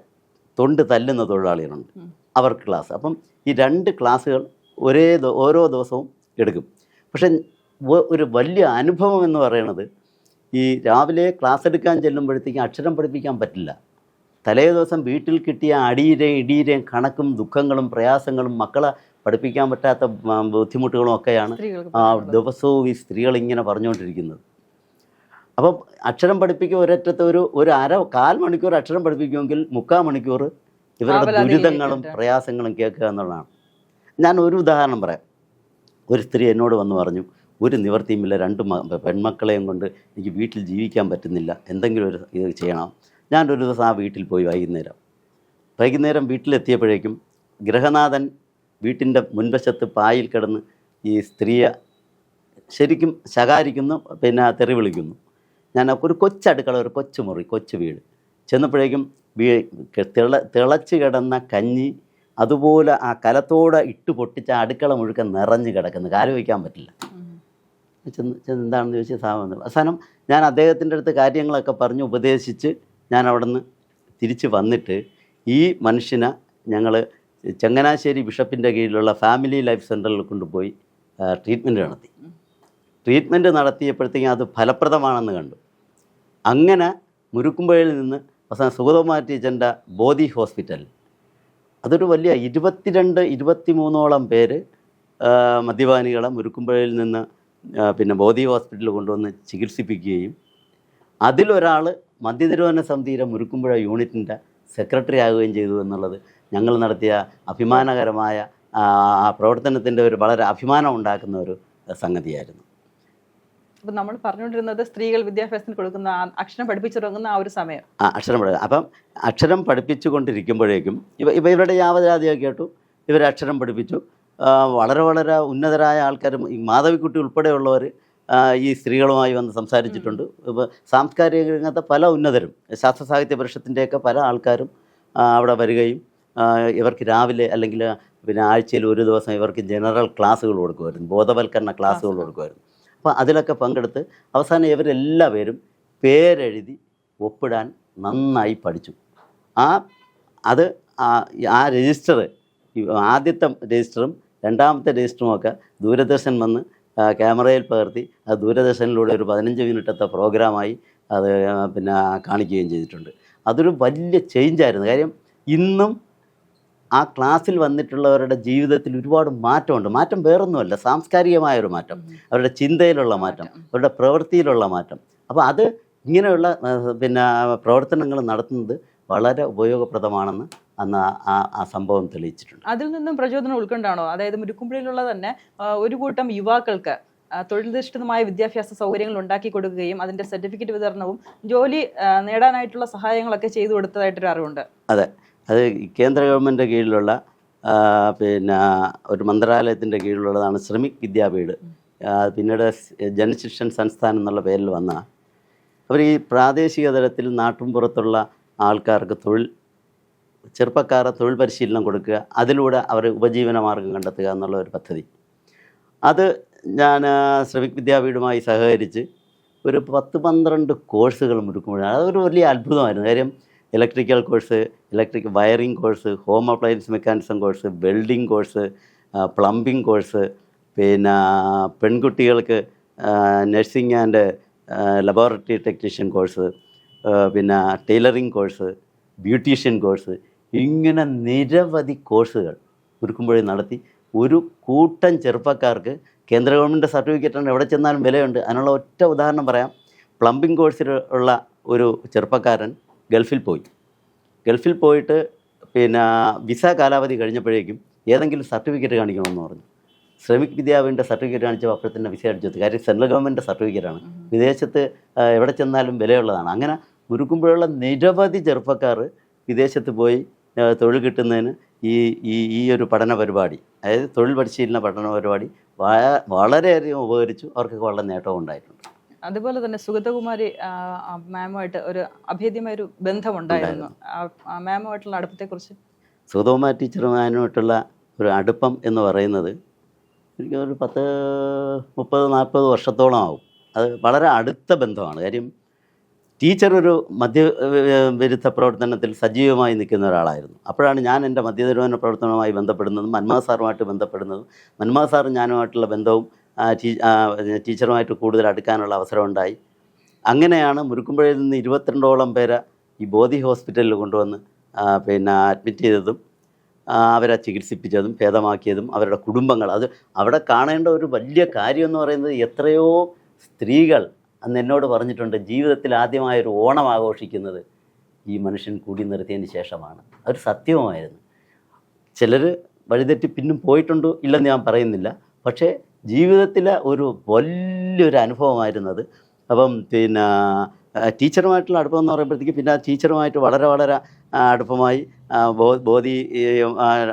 തൊണ്ട് തല്ലുന്ന തൊഴിലാളികളുണ്ട്, അവർക്ക് ക്ലാസ്. അപ്പം ഈ 2 ക്ലാസ്സുകൾ ഓരോ ദിവസവും എടുക്കും. പക്ഷെ ഒരു വലിയ അനുഭവം എന്ന് പറയുന്നത് ഈ രാവിലെ ക്ലാസ് എടുക്കാൻ ചെല്ലുമ്പോഴത്തേക്കും അക്ഷരം പഠിപ്പിക്കാൻ പറ്റില്ല. തലേ ദിവസം വീട്ടിൽ കിട്ടിയ ഇടിയുടെയും കണക്കും ദുഃഖങ്ങളും പ്രയാസങ്ങളും മക്കളെ പഠിപ്പിക്കാൻ പറ്റാത്ത ബുദ്ധിമുട്ടുകളും ഒക്കെയാണ് ദിവസവും ഈ സ്ത്രീകൾ ഇങ്ങനെ പറഞ്ഞുകൊണ്ടിരിക്കുന്നത്. അപ്പം അക്ഷരം പഠിപ്പിക്കുക ഒരറ്റത്ത് ഒരു കാൽ മണിക്കൂർ അക്ഷരം പഠിപ്പിക്കുമെങ്കിൽ 3/4 മണിക്കൂർ ഇവരുടെ ദുരിതങ്ങളും പ്രയാസങ്ങളും കേൾക്കുക എന്നുള്ളതാണ്. ഞാൻ ഒരു ഉദാഹരണം പറയാം. ഒരു സ്ത്രീ എന്നോട് വന്ന് പറഞ്ഞു, ഒരു നിവർത്തിയുമില്ല, 2 പെൺമക്കളെയും കൊണ്ട് എനിക്ക് വീട്ടിൽ ജീവിക്കാൻ പറ്റുന്നില്ല, എന്തെങ്കിലും ഒരു ഇത് ചെയ്യണം. ഞാനൊരു ദിവസം ആ വീട്ടിൽ പോയി വൈകുന്നേരം വീട്ടിലെത്തിയപ്പോഴേക്കും ഗൃഹനാഥൻ വീട്ടിൻ്റെ മുൻവശത്ത് പായിൽ കിടന്ന് ഈ സ്ത്രീയെ ശരിക്കും ശകാരിക്കുന്നു, പിന്നെ തെറി വിളിക്കുന്നു. ഞാൻ ഒരു കൊച്ചടുക്കള, ഒരു കൊച്ചുമുറി, കൊച്ചു വീട് ചെന്നപ്പോഴേക്കും തിളച്ച് കിടന്ന കഞ്ഞി അതുപോലെ ആ കലത്തോടെ ഇട്ട് പൊട്ടിച്ച അടുക്കള മുഴുക്കൻ നിറഞ്ഞു കിടക്കുന്നു, കാല് വയ്ക്കാൻ പറ്റില്ല. എന്താണെന്ന് ചോദിച്ചാൽ സാധനം. അവസാനം ഞാൻ അദ്ദേഹത്തിൻ്റെ അടുത്ത് കാര്യങ്ങളൊക്കെ പറഞ്ഞ് ഉപദേശിച്ച് ഞാൻ അവിടെ നിന്ന് തിരിച്ച് വന്നിട്ട് ഈ മനുഷ്യനെ ഞങ്ങൾ ചങ്ങനാശ്ശേരി ബിഷപ്പിൻ്റെ കീഴിലുള്ള ഫാമിലി ലൈഫ് സെൻ്ററിൽ കൊണ്ടുപോയി ട്രീറ്റ്മെൻറ്റ് നടത്തിയപ്പോഴത്തേക്കും അത് ഫലപ്രദമാണെന്ന് കണ്ടു. അങ്ങനെ മുരുക്കുമ്പുഴയിൽ നിന്ന് അവസാനം സുഗതകുമാരി ടീച്ചറിൻ്റെ ബോധി ഹോസ്പിറ്റൽ, അതൊരു വലിയ 23 പേര് മദ്യപാനികളെ മുരുക്കുമ്പുഴയിൽ നിന്ന് പിന്നെ ബോധി ഹോസ്പിറ്റലിൽ കൊണ്ടുവന്ന് ചികിത്സിപ്പിക്കുകയും അതിലൊരാൾ മദ്യനിരോധന സമിതിയുടെ മുരുക്കുമ്പുഴ യൂണിറ്റിൻ്റെ സെക്രട്ടറി ആകുകയും ചെയ്തു എന്നുള്ളത് ഞങ്ങൾ നടത്തിയ അഭിമാനകരമായ പ്രവർത്തനത്തിൻ്റെ ഒരു വളരെ അഭിമാനം ഉണ്ടാക്കുന്ന ഒരു സംഗതിയായിരുന്നു. അപ്പം നമ്മൾ പറഞ്ഞുകൊണ്ടിരുന്നത് സ്ത്രീകൾ വിദ്യാഭ്യാസത്തിന് കൊടുക്കുന്ന അക്ഷരം പഠിപ്പിച്ചു തുടങ്ങുന്ന ആ ഒരു സമയം. അക്ഷരം പഠിക്കുക. അപ്പം അക്ഷരം പഠിപ്പിച്ചു കൊണ്ടിരിക്കുമ്പോഴേക്കും ഇവരുടെ യാവജാതിയൊക്കെ കേട്ടു, ഇവർ അക്ഷരം പഠിപ്പിച്ചു. വളരെ വളരെ ഉന്നതരായ ആൾക്കാരും ഈ മാധവിക്കുട്ടി ഉൾപ്പെടെയുള്ളവർ ഈ സ്ത്രീകളുമായി വന്ന് സംസാരിച്ചിട്ടുണ്ട്. സാംസ്കാരിക രംഗത്തെ പല ഉന്നതരും, ശാസ്ത്ര സാഹിത്യ പരിഷത്തിൻ്റെയൊക്കെ പല ആൾക്കാരും അവിടെ വരികയും ഇവർക്ക് രാവിലെ അല്ലെങ്കിൽ പിന്നെ ആഴ്ചയിൽ ഒരു ദിവസം ഇവർക്ക് ജനറൽ ക്ലാസ്സുകൾ കൊടുക്കുമായിരുന്നു, ബോധവൽക്കരണ ക്ലാസ്സുകൾ കൊടുക്കുമായിരുന്നു. അപ്പോൾ അതിലൊക്കെ പങ്കെടുത്ത് അവസാനം ഇവരെല്ലാവരും പേരെഴുതി ഒപ്പിടാൻ നന്നായി പഠിച്ചു. ആ രജിസ്റ്റർ, ആദ്യത്തെ രജിസ്റ്ററും രണ്ടാമത്തെ രജിസ്റ്ററുമൊക്കെ ദൂരദർശൻ വന്ന് ക്യാമറയിൽ പകർത്തി അത് ദൂരദർശനിലൂടെ ഒരു 15 മിനിറ്റത്തെ പ്രോഗ്രാമായി അത് പിന്നെ കാണിക്കുകയും ചെയ്തിട്ടുണ്ട്. അതൊരു വലിയ ചേഞ്ചായിരുന്നു. കാര്യം ഇന്നും ആ ക്ലാസ്സിൽ വന്നിട്ടുള്ളവരുടെ ജീവിതത്തിൽ ഒരുപാട് മാറ്റമുണ്ട്. മാറ്റം വേറൊന്നുമല്ല, സാംസ്കാരികമായൊരു മാറ്റം, അവരുടെ ചിന്തയിലുള്ള മാറ്റം, അവരുടെ പ്രവൃത്തിയിലുള്ള മാറ്റം. അപ്പോൾ അത് ഇങ്ങനെയുള്ള പിന്നെ പ്രവർത്തനങ്ങൾ നടത്തുന്നത് വളരെ ഉപയോഗപ്രദമാണെന്ന് അന്ന് ആ സംഭവം തെളിയിച്ചിട്ടുണ്ട്. അതിൽ നിന്നും പ്രചോദനം ഉൾക്കൊണ്ടാണോ, അതായത് മുരുക്കുമ്പുഴയിലുള്ള തന്നെ ഒരു കൂട്ടം യുവാക്കൾക്ക് തൊഴിലധിഷ്ഠിതമായ വിദ്യാഭ്യാസ സൗകര്യങ്ങൾ ഉണ്ടാക്കി കൊടുക്കുകയും അതിൻ്റെ സർട്ടിഫിക്കറ്റ് വിതരണവും ജോലി നേടാനായിട്ടുള്ള സഹായങ്ങളൊക്കെ ചെയ്തു കൊടുത്തതായിട്ടൊരു അറിവുണ്ട്. അതെ, അത് കേന്ദ്ര ഗവൺമെൻറ് കീഴിലുള്ള പിന്നെ ഒരു മന്ത്രാലയത്തിൻ്റെ കീഴിലുള്ളതാണ് ശ്രമിക് വിദ്യാപീഠ്. പിന്നീട് ജനശിക്ഷൻ സംസ്ഥാനം എന്നുള്ള പേരിൽ വന്ന അവർ ഈ പ്രാദേശിക തലത്തിൽ നാട്ടുംപുറത്തുള്ള ആൾക്കാർക്ക് ചെറുപ്പക്കാരെ തൊഴിൽ പരിശീലനം കൊടുക്കുക, അതിലൂടെ അവർ ഉപജീവന മാർഗം കണ്ടെത്തുക എന്നുള്ള ഒരു പദ്ധതി. അത് ഞാൻ ശ്രമിക് വിദ്യാപീഠുമായി സഹകരിച്ച് ഒരു 10-12 കോഴ്സുകൾ മുരുക്കുമ്പോഴാണ്. അതൊരു വലിയ അത്ഭുതമായിരുന്നു. കാര്യം electrical course, electric wiring course, home appliance mechanism course, welding course, plumbing course, പിന്നെ പെൺകുട്ടികൾക്ക് nursing and laboratory technician course, പിന്നെ ടൈലറിംഗ് കോഴ്സ്, ബ്യൂട്ടീഷ്യൻ കോഴ്സ്, ഇങ്ങനെ നിരവധി കോഴ്സുകൾ മുരുക്കുമ്പുഴയിൽ നടത്തി ഒരു കൂട്ടം ചെറുപ്പക്കാർക്ക് കേന്ദ്ര ഗവൺമെൻറ് സർട്ടിഫിക്കറ്റാണ് എവിടെ ചെന്നാലും വിലയുണ്ട്. അതിനുള്ള ഒറ്റ ഉദാഹരണം പറയാം. പ്ലംബിംഗ് കോഴ്സിൽ ഉള്ള ഒരു ചെറുപ്പക്കാരൻ ഗൾഫിൽ പോയിട്ട് പിന്നെ വിസ കാലാവധി കഴിഞ്ഞപ്പോഴേക്കും ഏതെങ്കിലും സർട്ടിഫിക്കറ്റ് കാണിക്കണമെന്ന് പറഞ്ഞു. ശ്രമിക് വിദ്യാപീഠിൻ്റെ സർട്ടിഫിക്കറ്റ് കാണിച്ചപ്പോൾ അപ്പോൾ തന്നെ വിസ അടിച്ചു. കാര്യം സെൻട്രൽ ഗവൺമെൻറ് സർട്ടിഫിക്കറ്റാണ്, വിദേശത്ത് എവിടെ ചെന്നാലും വിലയുള്ളതാണ്. അങ്ങനെ മുരുക്കുമ്പോഴുള്ള നിരവധി ചെറുപ്പക്കാർ വിദേശത്ത് പോയി തൊഴിൽ കിട്ടുന്നതിന് ഈ ഒരു പഠന പരിപാടി, അതായത് തൊഴിൽ പരിശീലന പഠന പരിപാടി വളരെയധികം ഉപകരിച്ചു. അവർക്കൊക്കെ വളരെ നേട്ടവും ഉണ്ടായിട്ടുണ്ട്. അതുപോലെ തന്നെ സുഗതകുമാരി മാമുമായിട്ട് ഒരു അഭേദ്യമായ ഒരു ബന്ധമുണ്ടായിരുന്നു. മാമുമായിട്ടുള്ള അടുപ്പത്തെക്കുറിച്ച്? സുഗതകുമാരി ടീച്ചറുമായിട്ടുള്ള ഒരു അടുപ്പം എന്ന് പറയുന്നത് എനിക്ക് ഒരു 30-40 വർഷത്തോളം ആവും. അത് വളരെ അടുത്ത ബന്ധമാണ്. കാര്യം ടീച്ചർ ഒരു മദ്യവിരുദ്ധ പ്രവർത്തനത്തിൽ സജീവമായി നിൽക്കുന്ന ഒരാളായിരുന്നു. അപ്പോഴാണ് ഞാൻ എൻ്റെ മദ്യനിരോധന പ്രവർത്തനവുമായി ബന്ധപ്പെടുന്നതും മന്മഥ സാറുമായിട്ട് ബന്ധപ്പെടുന്നതും. മന്മഥ സാറും ഞാനുമായിട്ടുള്ള ബന്ധവും ടീച്ചറുമായിട്ട് കൂടുതൽ അടുക്കാനുള്ള അവസരമുണ്ടായി. അങ്ങനെയാണ് മുരുക്കുമ്പുഴയിൽ നിന്ന് 22ഓളം പേരെ ഈ ബോധി ഹോസ്പിറ്റലിൽ കൊണ്ടുവന്ന് പിന്നെ അഡ്മിറ്റ് ചെയ്തതും അവരെ ചികിത്സിപ്പിച്ചതും ഭേദമാക്കിയതും അവരുടെ കുടുംബങ്ങൾ. അത് അവിടെ കാണേണ്ട ഒരു വലിയ കാര്യം എന്ന് പറയുന്നത് എത്രയോ സ്ത്രീകൾ അന്ന് എന്നോട് പറഞ്ഞിട്ടുണ്ട്, ജീവിതത്തിൽ ആദ്യമായൊരു ഓണം ആഘോഷിക്കുന്നത് ഈ മനുഷ്യൻ കൂടി നിർത്തിയതിന് ശേഷമാണ്. അതൊരു സത്യവുമായിരുന്നു. ചിലർ വഴിതെറ്റി പിന്നും പോയിട്ടുണ്ടോ ഇല്ലെന്ന് ഞാൻ പറയുന്നില്ല, പക്ഷേ ജീവിതത്തിലെ ഒരു വലിയൊരു അനുഭവമായിരുന്നത്. അപ്പം പിന്നെ ടീച്ചറുമായിട്ടുള്ള അടുപ്പം എന്ന് പറയുമ്പോഴത്തേക്ക് പിന്നെ ടീച്ചറുമായിട്ട് വളരെ വളരെ അടുപ്പമായി ബോധി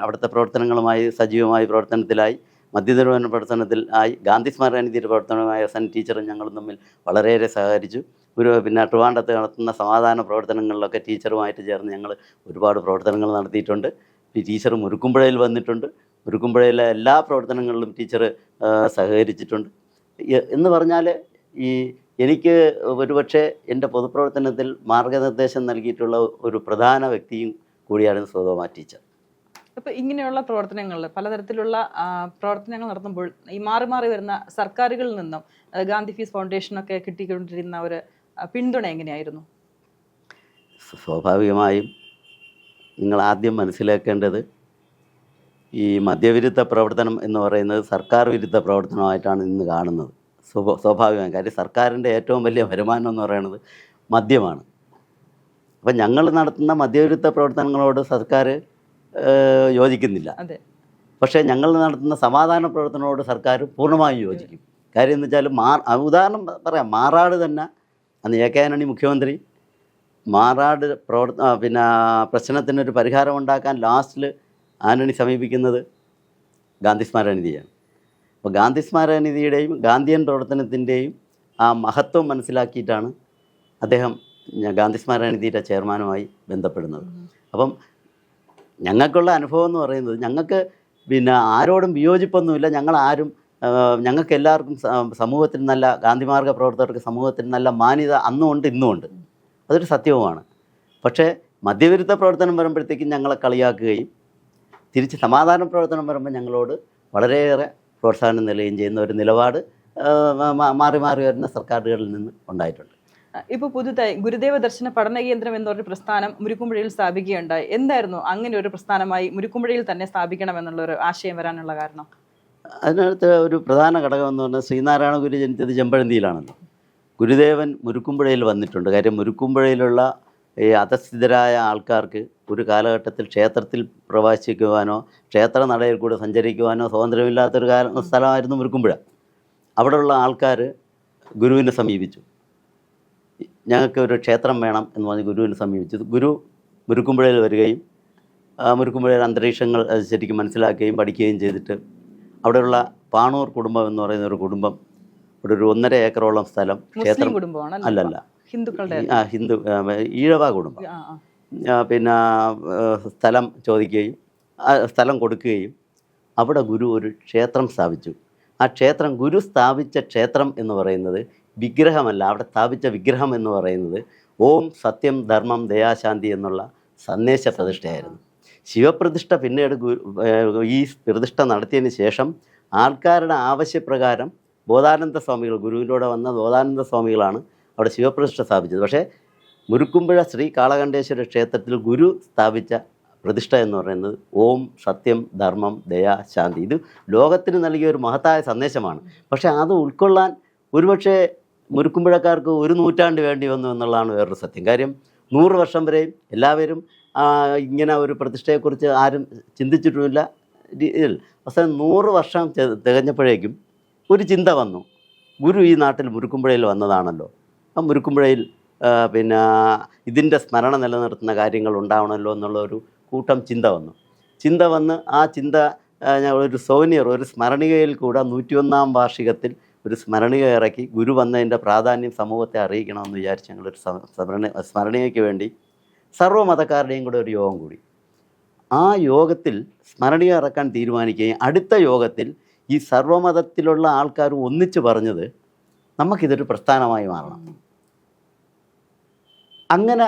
അവിടുത്തെ പ്രവർത്തനങ്ങളുമായി സജീവമായി പ്രവർത്തനത്തിലായി. മദ്യനിരോധന പ്രവർത്തനത്തിൽ ആയി. ഗാന്ധി സ്മരണനിധിയുടെ പ്രവർത്തനമായ എസ് എൻ ടീച്ചറും ഞങ്ങളും തമ്മിൽ വളരെയേറെ സഹകരിച്ചു. പിന്നെ ട്രിവാൻഡ്രത്ത് നടത്തുന്ന സമാധാന പ്രവർത്തനങ്ങളിലൊക്കെ ടീച്ചറുമായിട്ട് ചേർന്ന് ഞങ്ങൾ ഒരുപാട് പ്രവർത്തനങ്ങൾ നടത്തിയിട്ടുണ്ട്. ഈ ടീച്ചർ മുരുക്കുമ്പുഴയിൽ വന്നിട്ടുണ്ട്. മുരുക്കുമ്പുഴയിലെ എല്ലാ പ്രവർത്തനങ്ങളിലും ടീച്ചർ സഹകരിച്ചിട്ടുണ്ട്. എന്ന് പറഞ്ഞാൽ എനിക്ക് ഒരുപക്ഷെ എൻ്റെ പൊതുപ്രവർത്തനത്തിൽ മാർഗനിർദ്ദേശം നൽകിയിട്ടുള്ള ഒരു പ്രധാന വ്യക്തിയും കൂടിയാണ് സുഗതകുമാരി ടീച്ചർ. അപ്പോൾ ഇങ്ങനെയുള്ള പ്രവർത്തനങ്ങളിൽ പലതരത്തിലുള്ള പ്രവർത്തനങ്ങൾ നടത്തുമ്പോൾ ഈ മാറി മാറി വരുന്ന സർക്കാരുകളിൽ നിന്നും ഗാന്ധി ഫീസ് ഫൗണ്ടേഷനൊക്കെ കിട്ടിക്കൊണ്ടിരുന്ന ഒരു പിന്തുണ എങ്ങനെയായിരുന്നു? സ്വാഭാവികമായും നിങ്ങൾ ആദ്യം മനസ്സിലാക്കേണ്ടത് ഈ മദ്യവിരുദ്ധ പ്രവർത്തനം എന്ന് പറയുന്നത് സർക്കാർ വിരുദ്ധ പ്രവർത്തനമായിട്ടാണ് ഇന്ന് കാണുന്നത്. സ്വാഭാവികമായും കാര്യം സർക്കാരിൻ്റെ ഏറ്റവും വലിയ വരുമാനം എന്ന് പറയുന്നത് മദ്യമാണ്. അപ്പം ഞങ്ങൾ നടത്തുന്ന മദ്യവിരുദ്ധ പ്രവർത്തനങ്ങളോട് സർക്കാർ യോജിക്കുന്നില്ല. അതെ. പക്ഷേ ഞങ്ങൾ നടത്തുന്ന സമാധാന പ്രവർത്തനങ്ങളോട് സർക്കാർ പൂർണ്ണമായും യോജിക്കും. കാര്യം എന്ന് വെച്ചാൽ ഉദാഹരണം പറയാം, മാറാട് തന്നെ അന്ന് എ കെ ആന്റണി മുഖ്യമന്ത്രി മാറാട് പ്രശ്നത്തിനൊരു പരിഹാരമുണ്ടാക്കാൻ ലാസ്റ്റിൽ ആന്റണി സമീപിക്കുന്നത് ഗാന്ധി സ്മാരകനിധിയാണ്. അപ്പോൾ ഗാന്ധി സ്മാരകനിധിയുടെയും ഗാന്ധിയൻ പ്രവർത്തനത്തിൻ്റെയും ആ മഹത്വം മനസ്സിലാക്കിയിട്ടാണ് അദ്ദേഹം ഗാന്ധി സ്മാരകനിധിയുടെ ചെയർമാനുമായി ബന്ധപ്പെടുന്നത്. അപ്പം ഞങ്ങൾക്കുള്ള അനുഭവം എന്ന് പറയുന്നത്, ഞങ്ങൾക്ക് ആരോടും വിയോജിപ്പൊന്നുമില്ല. ഞങ്ങൾക്ക് എല്ലാവർക്കും സമൂഹത്തിൽ നല്ല ഗാന്ധിമാർഗ പ്രവർത്തകർക്ക് സമൂഹത്തിൽ നല്ല മാന്യത അന്നുമുണ്ട് ഇന്നുമുണ്ട്. അതൊരു സത്യവുമാണ്. പക്ഷേ മദ്യവിരുദ്ധ പ്രവർത്തനം വരുമ്പോഴത്തേക്കും ഞങ്ങളെ കളിയാക്കുകയും തിരിച്ച് സമാധാന പ്രവർത്തനം വരുമ്പോൾ ഞങ്ങളോട് വളരെയേറെ പ്രോത്സാഹനം നൽകുകയും ചെയ്യുന്ന ഒരു നിലപാട് മാറി മാറി വരുന്ന സർക്കാരുകളിൽ നിന്ന് ഉണ്ടായിട്ടുണ്ട്. ഇപ്പോൾ പുതുതായി ഗുരുദേവ ദർശന പഠന കേന്ദ്രം എന്നൊരു പ്രസ്ഥാനം മുരുക്കുമ്പുഴയിൽ സ്ഥാപിക്കുകയുണ്ടായി. എന്തായിരുന്നു അങ്ങനെ ഒരു പ്രസ്ഥാനമായി മുരുക്കുമ്പുഴയിൽ തന്നെ സ്ഥാപിക്കണം എന്നുള്ളൊരു ആശയം വരാനുള്ള കാരണം? അതിനകത്ത് ഒരു പ്രധാന ഘടകം എന്ന് പറഞ്ഞാൽ ശ്രീനാരായണ ഗുരു ജനിച്ചത് ചെമ്പഴന്തിയിലാണല്ലോ. ഗുരുദേവൻ മുരുക്കുമ്പുഴയിൽ വന്നിട്ടുണ്ട്. കാര്യം മുരുക്കുമ്പുഴയിലുള്ള ഈ അധസ്ഥിതരായ ആൾക്കാർക്ക് ഒരു കാലഘട്ടത്തിൽ ക്ഷേത്രത്തിൽ പ്രവേശിക്കുവാനോ ക്ഷേത്ര നടയിൽ കൂടെ സഞ്ചരിക്കുവാനോ സ്വാതന്ത്ര്യമില്ലാത്തൊരു സ്ഥലമായിരുന്നു മുരുക്കുമ്പുഴ. അവിടെയുള്ള ആൾക്കാർ ഗുരുവിനെ സമീപിച്ചു. ഞങ്ങൾക്ക് ഒരു ക്ഷേത്രം വേണം എന്ന് പറഞ്ഞ് ഗുരുവിനെ സമീപിച്ചു. ഗുരു മുരുക്കുമ്പുഴയിൽ വരികയും മുരുക്കുമ്പുഴയിലെ അന്തരീക്ഷങ്ങൾ ശരിക്കും മനസ്സിലാക്കുകയും പഠിക്കുകയും ചെയ്തിട്ട് അവിടെയുള്ള പാണൂർ കുടുംബം എന്ന് പറയുന്ന ഒരു കുടുംബം, ഇവിടെ ഒരു 1.5 ഏക്കറോളം സ്ഥലം ക്ഷേത്രം അല്ലല്ല ഹിന്ദു ഈഴവ കുടുംബം സ്ഥലം ചോദിക്കുകയും സ്ഥലം കൊടുക്കുകയും അവിടെ ഗുരു ഒരു ക്ഷേത്രം സ്ഥാപിച്ചു. ആ ക്ഷേത്രം ഗുരു സ്ഥാപിച്ച ക്ഷേത്രം എന്ന് പറയുന്നത് വിഗ്രഹമല്ല. അവിടെ സ്ഥാപിച്ച വിഗ്രഹം എന്ന് പറയുന്നത് ഓം സത്യം ധർമ്മം ദയാശാന്തി എന്നുള്ള സന്ദേശ പ്രതിഷ്ഠയായിരുന്നു. ശിവപ്രതിഷ്ഠ പിന്നീട് ഈ പ്രതിഷ്ഠ നടത്തിയതിന് ശേഷം ആൾക്കാരുടെ ആവശ്യപ്രകാരം ബോധാനന്ദ സ്വാമികൾ, ഗുരുവിലൂടെ വന്ന ബോധാനന്ദ സ്വാമികളാണ് അവിടെ ശിവപ്രതിഷ്ഠ സ്ഥാപിച്ചത്. പക്ഷേ മുരുക്കുമ്പുഴ ശ്രീ കാളകണ്ഠേശ്വര ക്ഷേത്രത്തിൽ ഗുരു സ്ഥാപിച്ച പ്രതിഷ്ഠ എന്ന് പറയുന്നത് ഓം സത്യം ധർമ്മം ദയാ ശാന്തി. ഇത് ലോകത്തിന് നൽകിയ ഒരു മഹത്തായ സന്ദേശമാണ്. പക്ഷേ അത് ഉൾക്കൊള്ളാൻ ഒരുപക്ഷെ മുരുക്കുമ്പുഴക്കാർക്ക് 1 നൂറ്റാണ്ട് വേണ്ടി വന്നു എന്നുള്ളതാണ് വേറൊരു സത്യം. കാര്യം 100 വർഷം വരെയും എല്ലാവരും ഇങ്ങനെ ഒരു പ്രതിഷ്ഠയെക്കുറിച്ച് ആരും ചിന്തിച്ചിട്ടുമില്ല. അവസാനം 100 വർഷം തികഞ്ഞപ്പോഴേക്കും ഒരു ചിന്ത വന്നു. ഗുരു ഈ നാട്ടിൽ മുരുക്കുമ്പുഴയിൽ വന്നതാണല്ലോ, ആ മുരുക്കുമ്പുഴയിൽ ഇതിൻ്റെ സ്മരണ നിലനിർത്തുന്ന കാര്യങ്ങൾ ഉണ്ടാവണമല്ലോ എന്നുള്ളൊരു കൂട്ടം ചിന്ത വന്ന് ആ ചിന്ത ഒരു സോനിയർ, ഒരു സ്മരണികയിൽ കൂടെ 101-ാം വാർഷികത്തിൽ ഒരു സ്മരണിക ഇറക്കി ഗുരു വന്നതിൻ്റെ പ്രാധാന്യം സമൂഹത്തെ അറിയിക്കണമെന്ന് വിചാരിച്ച് ഞങ്ങളൊരു സ്മരണികയ്ക്ക് വേണ്ടി സർവ്വമതക്കാരുടെയും കൂടെ ഒരു യോഗം കൂടി. ആ യോഗത്തിൽ സ്മരണിക ഇറക്കാൻ തീരുമാനിക്കുകയും അടുത്ത യോഗത്തിൽ ഈ സർവ്വമതത്തിലുള്ള ആൾക്കാർ ഒന്നിച്ച് പറഞ്ഞത് നമുക്കിതൊരു പ്രസ്ഥാനമായി മാറണം. അങ്ങനെ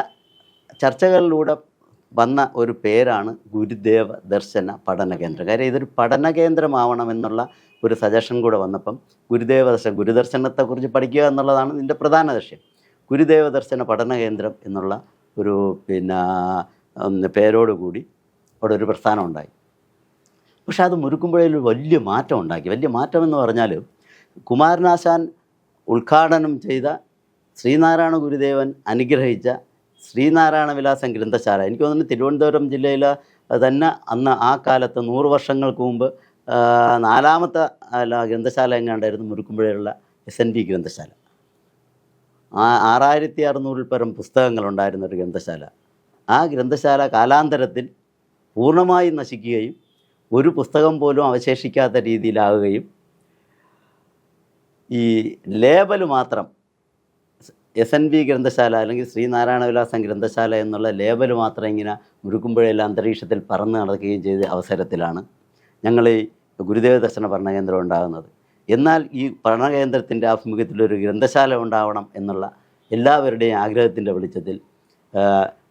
ചർച്ചകളിലൂടെ വന്ന ഒരു പേരാണ് ഗുരുദേവ ദർശന പഠന കേന്ദ്രം. കാര്യം ഇതൊരു പഠന കേന്ദ്രമാവണമെന്നുള്ള ഒരു സജഷൻ കൂടെ വന്നപ്പം ഗുരുദർശനത്തെക്കുറിച്ച് പഠിക്കുക എന്നുള്ളതാണ് ഇതിൻ്റെ പ്രധാന ലക്ഷ്യം. ഗുരുദേവ ദർശന പഠന കേന്ദ്രം എന്നുള്ള ഒരു പേരോടുകൂടി അവിടെ ഒരു പ്രസ്ഥാനം ഉണ്ടായി. പക്ഷെ അത് മുരുക്കുമ്പുഴയിൽ വലിയ മാറ്റം ഉണ്ടാക്കി. വലിയ മാറ്റം എന്ന് പറഞ്ഞാൽ കുമാരനാശാൻ ഉദ്ഘാടനം ചെയ്ത ശ്രീനാരായണ ഗുരുദേവൻ അനുഗ്രഹിച്ച ശ്രീനാരായണ വിലാസം ഗ്രന്ഥശാല, എനിക്ക് തോന്നുന്നു തിരുവനന്തപുരം ജില്ലയിൽ തന്നെ അന്ന് ആ കാലത്ത് 100 വർഷങ്ങൾക്ക് മുമ്പ് 4ാമത്തെ ഗ്രന്ഥശാല എങ്ങാണ്ടായിരുന്നു മുരുക്കുമ്പുഴയിലുള്ള SND ഗ്രന്ഥശാല. 6600-ൽ പരം പുസ്തകങ്ങളുണ്ടായിരുന്ന ഒരു ഗ്രന്ഥശാല. ആ ഗ്രന്ഥശാല കാലാന്തരത്തിൽ പൂർണ്ണമായും നശിക്കുകയും ഒരു പുസ്തകം പോലും അവശേഷിക്കാത്ത രീതിയിലാവുകയും ഈ ലേബൽ മാത്രം SNB ഗ്രന്ഥശാല അല്ലെങ്കിൽ ശ്രീനാരായണ വിലാസം ഗ്രന്ഥശാല എന്നുള്ള ലേബൽ മാത്രം ഇങ്ങനെ മുരുക്കുമ്പുഴയിലെ അന്തരീക്ഷത്തിൽ പറന്ന് നടക്കുകയും ചെയ്ത അവസരത്തിലാണ് ഞങ്ങൾ ഈ ഗുരുദേവ ദർശന പഠനകേന്ദ്രം ഉണ്ടാകുന്നത്. എന്നാൽ ഈ പഠനകേന്ദ്രത്തിൻ്റെ ആഭിമുഖ്യത്തിലൊരു ഗ്രന്ഥശാല ഉണ്ടാവണം എന്നുള്ള എല്ലാവരുടെയും ആഗ്രഹത്തിൻ്റെ വെളിച്ചത്തിൽ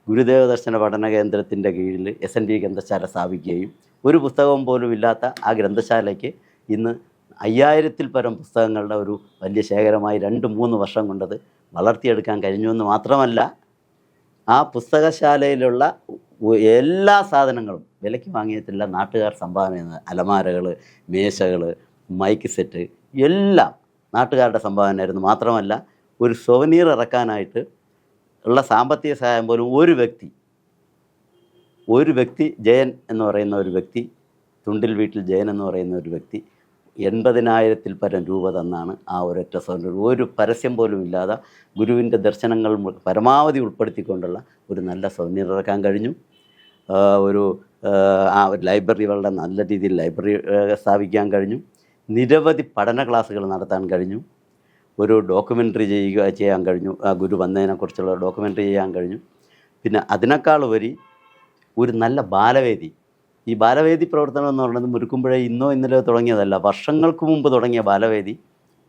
ഗുരുദേവ ദർശന പഠന കേന്ദ്രത്തിൻ്റെ കീഴിൽ SND ഗ്രന്ഥശാല സ്ഥാപിക്കുകയും ഒരു പുസ്തകം പോലും ഇല്ലാത്ത ആ ഗ്രന്ഥശാലയ്ക്ക് ഇന്ന് 5000-ൽ പരം പുസ്തകങ്ങളുടെ ഒരു വലിയ ശേഖരമായി 2-3 വർഷം കൊണ്ടത് വളർത്തിയെടുക്കാൻ കഴിഞ്ഞുവെന്ന് മാത്രമല്ല ആ പുസ്തകശാലയിലുള്ള എല്ലാ സാധനങ്ങളും വിലയ്ക്ക് വാങ്ങിയിട്ടില്ല, നാട്ടുകാർ സംഭാവന ചെയ്യുന്നത്. അലമാരകൾ, മേശകൾ, മൈക്ക് സെറ്റ് എല്ലാം നാട്ടുകാരുടെ സംഭാവനയായിരുന്നു. മാത്രമല്ല ഒരു സൊവനീർ ഇറക്കാനായിട്ട് ഉള്ള സാമ്പത്തിക സഹായം പോലും ഒരു വ്യക്തി ജയൻ എന്ന് പറയുന്ന ഒരു വ്യക്തി, തുണ്ടിൽ വീട്ടിൽ ജയൻ എന്ന് പറയുന്ന ഒരു വ്യക്തി 80,000-ൽ പരം രൂപ തന്നാണ് ആ ഒരൊറ്റ സൗന്ദര്യം. ഒരു പരസ്യം പോലും ഇല്ലാതെ ഗുരുവിൻ്റെ ദർശനങ്ങൾ പരമാവധി ഉൾപ്പെടുത്തിക്കൊണ്ടുള്ള ഒരു നല്ല സൗന്ദര്യം ഇറക്കാൻ കഴിഞ്ഞു. ഒരു ലൈബ്രറി, വളരെ നല്ല രീതിയിൽ ലൈബ്രറി സ്ഥാപിക്കാൻ കഴിഞ്ഞു. നിരവധി പഠന ക്ലാസ്സുകൾ നടത്താൻ കഴിഞ്ഞു. ഒരു ഡോക്യുമെൻ്ററി ചെയ്യാൻ കഴിഞ്ഞു. ആ ഗുരു വന്നതിനെക്കുറിച്ചുള്ള ഡോക്യുമെൻ്ററി ചെയ്യാൻ കഴിഞ്ഞു. പിന്നെ അതിനേക്കാൾ ഉപരി ഒരു നല്ല ബാലവേദി. ഈ ബാലവേദി പ്രവർത്തനം എന്ന് പറയുന്നത് മുരുക്കുമ്പുഴ ഇന്നോ ഇന്നലെയോ തുടങ്ങിയതല്ല, വർഷങ്ങൾക്ക് മുമ്പ് തുടങ്ങിയ ബാലവേദി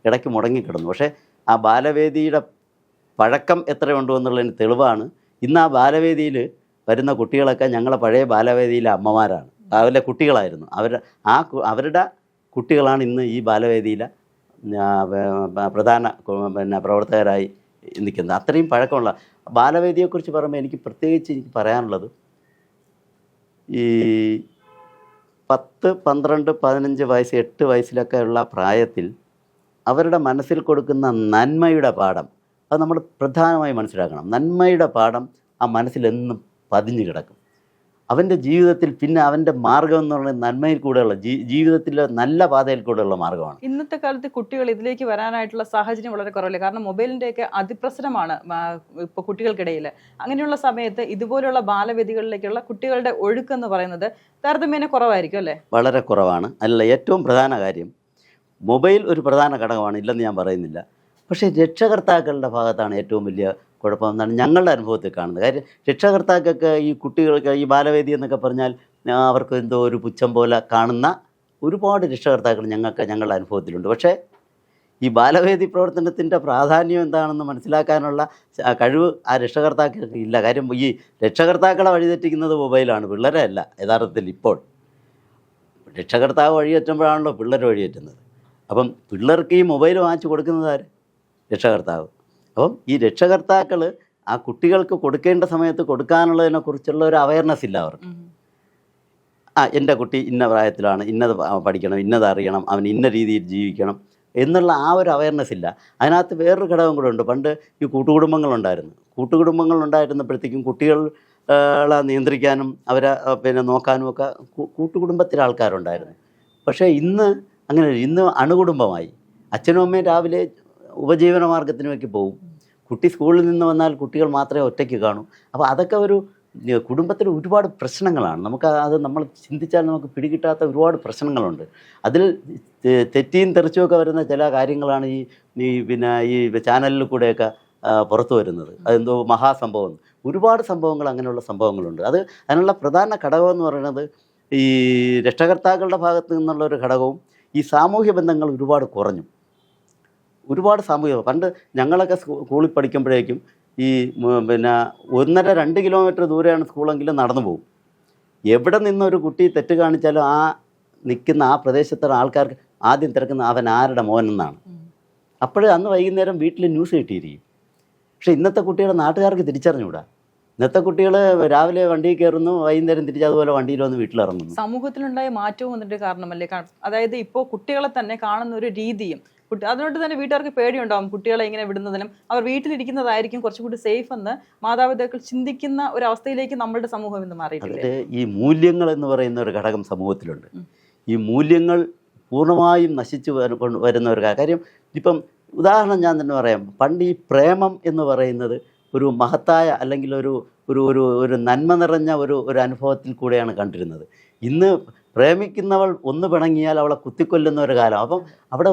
ഇടയ്ക്ക് മുടങ്ങിക്കിടന്നു. പക്ഷേ ആ ബാലവേദിയുടെ പഴക്കം എത്രയുണ്ടോ എന്നുള്ളതിന് തെളിവാണ് ഇന്ന് ആ ബാലവേദിയിൽ വരുന്ന കുട്ടികളൊക്കെ ഞങ്ങളെ പഴയ ബാലവേദിയിലെ അമ്മമാരാണ്, അവരുടെ കുട്ടികളായിരുന്നു. അവരുടെ കുട്ടികളാണ് ഇന്ന് ഈ ബാലവേദിയിലെ പ്രധാന പ്രവർത്തകരായി നിൽക്കുന്നത്. അത്രയും പഴക്കമുള്ള ബാലവേദിയെക്കുറിച്ച് പറയുമ്പോൾ എനിക്ക് പറയാനുള്ളത്, ഈ 10, 12, 15 വയസ്സ്, 8 വയസ്സിലൊക്കെ ഉള്ള പ്രായത്തിൽ അവരുടെ മനസ്സിൽ കൊടുക്കുന്ന നന്മയുടെ പാഠം അത് നമ്മൾ പ്രധാനമായി മനസ്സിലാക്കണം. നന്മയുടെ പാഠം ആ മനസ്സിലെന്നും പതിഞ്ഞു കിടക്കും. അവൻ്റെ ജീവിതത്തിൽ പിന്നെ അവൻ്റെ മാർഗം എന്ന് പറയുന്നത് നന്മയിൽ കൂടെയുള്ള ജീവിതത്തിലെ നല്ല പാതയിൽ കൂടെയുള്ള മാർഗമാണ്. ഇന്നത്തെ കാലത്ത് കുട്ടികൾ ഇതിലേക്ക് വരാനായിട്ടുള്ള സാഹചര്യം വളരെ കുറവില്ല. കാരണം മൊബൈലിൻ്റെയൊക്കെ അതിപ്രസരമാണ് ഇപ്പോൾ കുട്ടികൾക്കിടയിൽ. അങ്ങനെയുള്ള സമയത്ത് ഇതുപോലുള്ള ബാലവേദികളിലേക്കുള്ള കുട്ടികളുടെ ഒഴുക്കെന്ന് പറയുന്നത് താരതമ്യേന കുറവായിരിക്കും അല്ലേ? വളരെ കുറവാണ്. അല്ല, ഏറ്റവും പ്രധാന കാര്യം മൊബൈൽ ഒരു പ്രധാന ഘടകമാണ്, ഇല്ലെന്ന് ഞാൻ പറയുന്നില്ല. പക്ഷേ രക്ഷകർത്താക്കളുടെ ഭാഗത്താണ് ഏറ്റവും വലിയ കുഴപ്പമെന്നാണ് ഞങ്ങളുടെ അനുഭവത്തിൽ കാണുന്നത്. കാര്യം രക്ഷകർത്താക്കൾക്ക് ഈ കുട്ടികൾക്ക് ഈ ബാലവേദി എന്നൊക്കെ പറഞ്ഞാൽ അവർക്ക് എന്തോ ഒരു പുച്ഛം പോലെ കാണുന്ന ഒരുപാട് രക്ഷകർത്താക്കൾ ഞങ്ങളുടെ അനുഭവത്തിലുണ്ട്. പക്ഷേ ഈ ബാലവേദി പ്രവർത്തനത്തിൻ്റെ പ്രാധാന്യം എന്താണെന്ന് മനസ്സിലാക്കാനുള്ള കഴിവ് ആ രക്ഷകർത്താക്കൾക്ക് ഇല്ല. കാര്യം ഈ രക്ഷകർത്താക്കളെ വഴിതെറ്റിക്കുന്നത് മൊബൈലാണ്, പിള്ളേരെ അല്ല. യഥാർത്ഥത്തിൽ ഇപ്പോൾ രക്ഷകർത്താവ് വഴിയേറ്റുമ്പോഴാണല്ലോ പിള്ളേർ വഴിയേറ്റുന്നത്. അപ്പം പിള്ളേർക്ക് ഈ മൊബൈൽ വാങ്ങിച്ചു കൊടുക്കുന്നത് ആര്? രക്ഷകർത്താവ്. അപ്പം ഈ രക്ഷകർത്താക്കൾ ആ കുട്ടികൾക്ക് കൊടുക്കേണ്ട സമയത്ത് കൊടുക്കാനുള്ളതിനെക്കുറിച്ചുള്ള ഒരു അവയർനെസ് ഇല്ല അവർക്ക്. എൻ്റെ കുട്ടി ഇന്ന പ്രായത്തിലാണ്, ഇന്നത് പഠിക്കണം, ഇന്നത് അറിയണം, അവൻ ഇന്ന രീതിയിൽ ജീവിക്കണം എന്നുള്ള ആ ഒരു അവയർനെസ് ഇല്ല. അതിനകത്ത് വേറൊരു ഘടകം കൂടെ ഉണ്ട്. പണ്ട് ഈ കൂട്ടുകുടുംബങ്ങളുണ്ടായിരുന്നപ്പോഴത്തേക്കും കുട്ടികളെ നിയന്ത്രിക്കാനും അവരെ നോക്കാനും ഒക്കെ കൂട്ടുകുടുംബത്തിലെ ആൾക്കാരുണ്ടായിരുന്നു. പക്ഷേ ഇന്ന് അങ്ങനെ, ഇന്ന് അണുകുടുംബമായി. അച്ഛനും അമ്മയും രാവിലെ ഉപജീവന മാർഗത്തിനുമൊക്കെ പോകും. കുട്ടി സ്കൂളിൽ നിന്ന് വന്നാൽ കുട്ടികൾ മാത്രമേ ഒറ്റയ്ക്ക് കാണൂ. അപ്പോൾ അതൊക്കെ ഒരു കുടുംബത്തിൽ ഒരുപാട് പ്രശ്നങ്ങളാണ്. നമ്മൾ ചിന്തിച്ചാൽ നമുക്ക് പിടികിട്ടാത്ത ഒരുപാട് പ്രശ്നങ്ങളുണ്ട്. അതിൽ തെറ്റിയും തെറിച്ചുമൊക്കെ വരുന്ന ചില കാര്യങ്ങളാണ് ഈ ചാനലിൽ കൂടെയൊക്കെ പുറത്തു വരുന്നത്. അതെന്തോ മഹാസംഭവം. ഒരുപാട് സംഭവങ്ങൾ, അങ്ങനെയുള്ള സംഭവങ്ങളുണ്ട്. അതിനുള്ള പ്രധാന ഘടകമെന്ന് പറയുന്നത് ഈ രക്ഷകർത്താക്കളുടെ ഭാഗത്തു നിന്നുള്ള ഒരു ഘടകവും ഈ സാമൂഹ്യ ബന്ധങ്ങൾ ഒരുപാട് കുറഞ്ഞു. പണ്ട് ഞങ്ങളൊക്കെ സ്കൂളിൽ പഠിക്കുമ്പോഴേക്കും ഈ 1.5-2 കിലോമീറ്റർ ദൂരെയാണ് സ്കൂളെങ്കിലും നടന്നു പോകും. എവിടെ നിന്നൊരു കുട്ടി തെറ്റ് കാണിച്ചാലും നിൽക്കുന്ന ആ പ്രദേശത്തുള്ള ആൾക്കാർക്ക് ആദ്യം തിരക്കുന്ന അവൻ ആരുടെ മോനെന്നാണ്. അന്ന് വൈകുന്നേരം വീട്ടിൽ ന്യൂസ് കിട്ടിയിരിക്കും. പക്ഷേ ഇന്നത്തെ കുട്ടികളെ നാട്ടുകാർക്ക് തിരിച്ചറിഞ്ഞുകൂടാ. ഇന്നത്തെ കുട്ടികൾ രാവിലെ വണ്ടിയിൽ കയറുന്നു, വൈകുന്നേരം തിരിച്ച് അതുപോലെ വണ്ടിയിൽ വന്ന് വീട്ടിലിറങ്ങുന്നു. സമൂഹത്തിലുണ്ടായ മാറ്റവും വന്നിട്ട് കാരണമല്ലേ? അതായത് ഇപ്പോൾ കുട്ടികളെ തന്നെ കാണുന്ന ഒരു രീതിയും അതുകൊണ്ട് തന്നെ വീട്ടുകാർക്ക് പേടിയുണ്ടാവും കുട്ടികളെ ഇങ്ങനെ വിടുന്നതിനും. അവർ വീട്ടിലിരിക്കുന്നതായിരിക്കും കുറച്ചുകൂടി സേഫ് എന്ന് മാതാപിതാക്കൾ ചിന്തിക്കുന്ന ഒരു അവസ്ഥയിലേക്ക് നമ്മളുടെ സമൂഹം ഇന്ന് മാറിയിട്ടുണ്ട്. ഈ മൂല്യങ്ങൾ എന്ന് പറയുന്ന ഒരു ഘടകം സമൂഹത്തിലുണ്ട്. ഈ മൂല്യങ്ങൾ പൂർണ്ണമായും നശിച്ചു വരുന്ന ഒരു കാര്യം. ഇപ്പം ഉദാഹരണം ഞാൻ തന്നെ പറയാം. പണ്ട് ഈ പ്രേമം എന്ന് പറയുന്നത് ഒരു മഹത്തായ അല്ലെങ്കിൽ ഒരു നന്മ നിറഞ്ഞ ഒരു അനുഭവത്തിൽ കൂടെയാണ് കണ്ടിരുന്നത്. ഇന്ന് പ്രേമിക്കുന്നവൾ ഒന്ന് പിണങ്ങിയാൽ അവളെ കുത്തിക്കൊല്ലുന്ന ഒരു കാലം. അപ്പം അവിടെ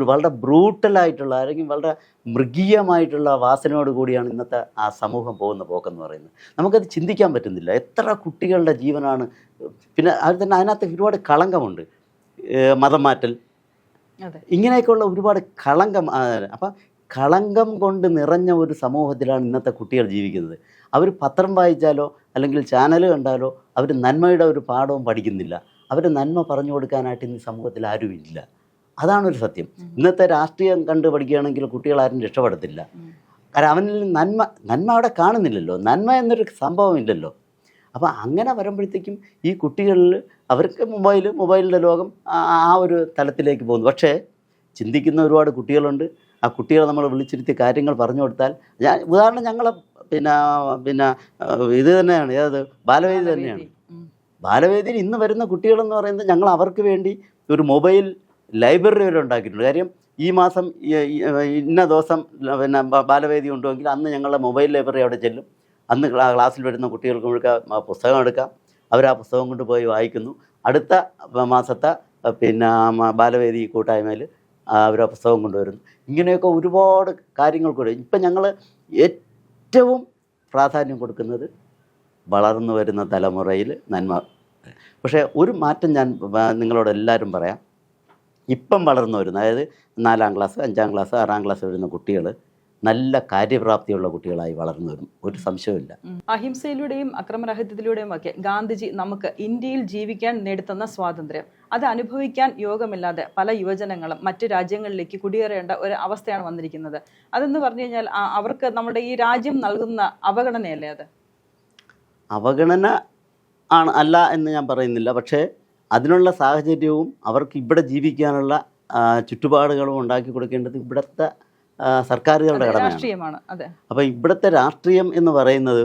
വളരെ ബ്രൂട്ടലായിട്ടുള്ള അല്ലെങ്കിൽ വളരെ മൃഗീയമായിട്ടുള്ള വാസനയോട് കൂടിയാണ് ഇന്നത്തെ ആ സമൂഹം പോകുന്ന പോക്കെന്ന് പറയുന്നത്. നമുക്കത് ചിന്തിക്കാൻ പറ്റുന്നില്ല. എത്ര കുട്ടികളുടെ ജീവനാണ്. പിന്നെ അതിനകത്ത് ഒരുപാട് കളങ്കമുണ്ട്. മതം മാറ്റൽ, ഇങ്ങനെയൊക്കെയുള്ള ഒരുപാട് കളങ്കം. അപ്പം കളങ്കം കൊണ്ട് നിറഞ്ഞ ഒരു സമൂഹത്തിലാണ് ഇന്നത്തെ കുട്ടികൾ ജീവിക്കുന്നത്. അവർ പത്രം വായിച്ചാലോ അല്ലെങ്കിൽ ചാനൽ കണ്ടാലോ അവർ നന്മയുടെ ഒരു പാഠവും പഠിക്കുന്നില്ല. അവർ നന്മ പറഞ്ഞു കൊടുക്കാനായിട്ട് ഇന്ന് സമൂഹത്തിൽ ആരുമില്ല. അതാണൊരു സത്യം. ഇന്നത്തെ രാഷ്ട്രീയം കണ്ട് പഠിക്കുകയാണെങ്കിൽ കുട്ടികളാരും രക്ഷപ്പെടത്തില്ല. കാരണം അവനിൽ നന്മ അവിടെ കാണുന്നില്ലല്ലോ, നന്മ എന്നൊരു സംഭവമില്ലല്ലോ. അപ്പോൾ അങ്ങനെ വരുമ്പോഴത്തേക്കും ഈ കുട്ടികളിൽ അവർക്ക് മൊബൈലിൻ്റെ ലോകം ആ ഒരു തലത്തിലേക്ക് പോകുന്നു. പക്ഷേ ചിന്തിക്കുന്ന ഒരുപാട് കുട്ടികളുണ്ട്. ആ കുട്ടികളെ നമ്മൾ വിളിച്ചിരുത്തി കാര്യങ്ങൾ പറഞ്ഞു കൊടുത്താൽ, ഉദാഹരണം ഞങ്ങളെ പിന്നെ ഇത് തന്നെയാണ്, ഏത് ബാലവേദി തന്നെയാണ്. ബാലവേദിയിൽ ഇന്ന് വരുന്ന കുട്ടികളെന്ന് പറയുന്നത് ഞങ്ങൾ അവർക്ക് വേണ്ടി ഒരു മൊബൈൽ ലൈബ്രറി വരെ ഉണ്ടാക്കിയിട്ടുണ്ട്. കാര്യം ഈ മാസം ഇന്ന ദിവസം ബാലവേദി ഉണ്ടെങ്കിൽ അന്ന് ഞങ്ങളുടെ മൊബൈൽ ലൈബ്രറി അവിടെ ചെല്ലും. അന്ന് ക്ലാസ്സിൽ വരുന്ന കുട്ടികൾക്ക് മുഴുവൻ പുസ്തകം എടുക്കാം. അവർ ആ പുസ്തകം കൊണ്ട് പോയി വായിക്കുന്നു. അടുത്ത മാസത്തെ ബാലവേദി കൂട്ടായ്മയിൽ അവർ ആ പുസ്തകം കൊണ്ടുവരുന്നു. ഇങ്ങനെയൊക്കെ ഒരുപാട് കാര്യങ്ങൾ കൂടെ ഇപ്പം ഞങ്ങൾ ഏറ്റവും പ്രാധാന്യം കൊടുക്കുന്നത് വളർന്നു വരുന്ന തലമുറയിൽ നന്മ. പക്ഷേ ഒരു മാറ്റം ഞാൻ നിങ്ങളോട് എല്ലാവരും പറയാം. ഇപ്പം വളർന്നു വരുന്ന, അതായത് 4ാം ക്ലാസ് 5ാം ക്ലാസ് 6ാം ക്ലാസ് വരുന്ന കുട്ടികൾ നല്ല കാര്യപ്രാപ്തിയുള്ള കുട്ടികളായി വളർന്നു വരും, ഒരു സംശയമില്ല. അഹിംസയിലൂടെയും അക്രമരാഹിത്യത്തിലൂടെയും ഒക്കെ ഗാന്ധിജി നമുക്ക് ഇന്ത്യയിൽ ജീവിക്കാൻ നേടിത്തന്ന സ്വാതന്ത്ര്യം അത് അനുഭവിക്കാൻ യോഗമില്ലാതെ പല യുവജനങ്ങളും മറ്റു രാജ്യങ്ങളിലേക്ക് കുടിയേറേണ്ട ഒരു അവസ്ഥയാണ് വന്നിരിക്കുന്നത്. അതെന്ന് പറഞ്ഞു കഴിഞ്ഞാൽ അവർക്ക് നമ്മുടെ ഈ രാജ്യം നൽകുന്ന അവഗണനയല്ലേ അത്? അവഗണന അല്ല എന്ന് ഞാൻ പറയുന്നില്ല. പക്ഷേ അതിനുള്ള സാഹചര്യവും അവർക്ക് ഇവിടെ ജീവിക്കാനുള്ള ചുറ്റുപാടുകളും ഉണ്ടാക്കി കൊടുക്കേണ്ടത് ഇവിടുത്തെ സർക്കാരുകളുടെ കടമയാണ്. അപ്പോൾ ഇവിടുത്തെ രാഷ്ട്രീയം എന്ന് പറയുന്നത്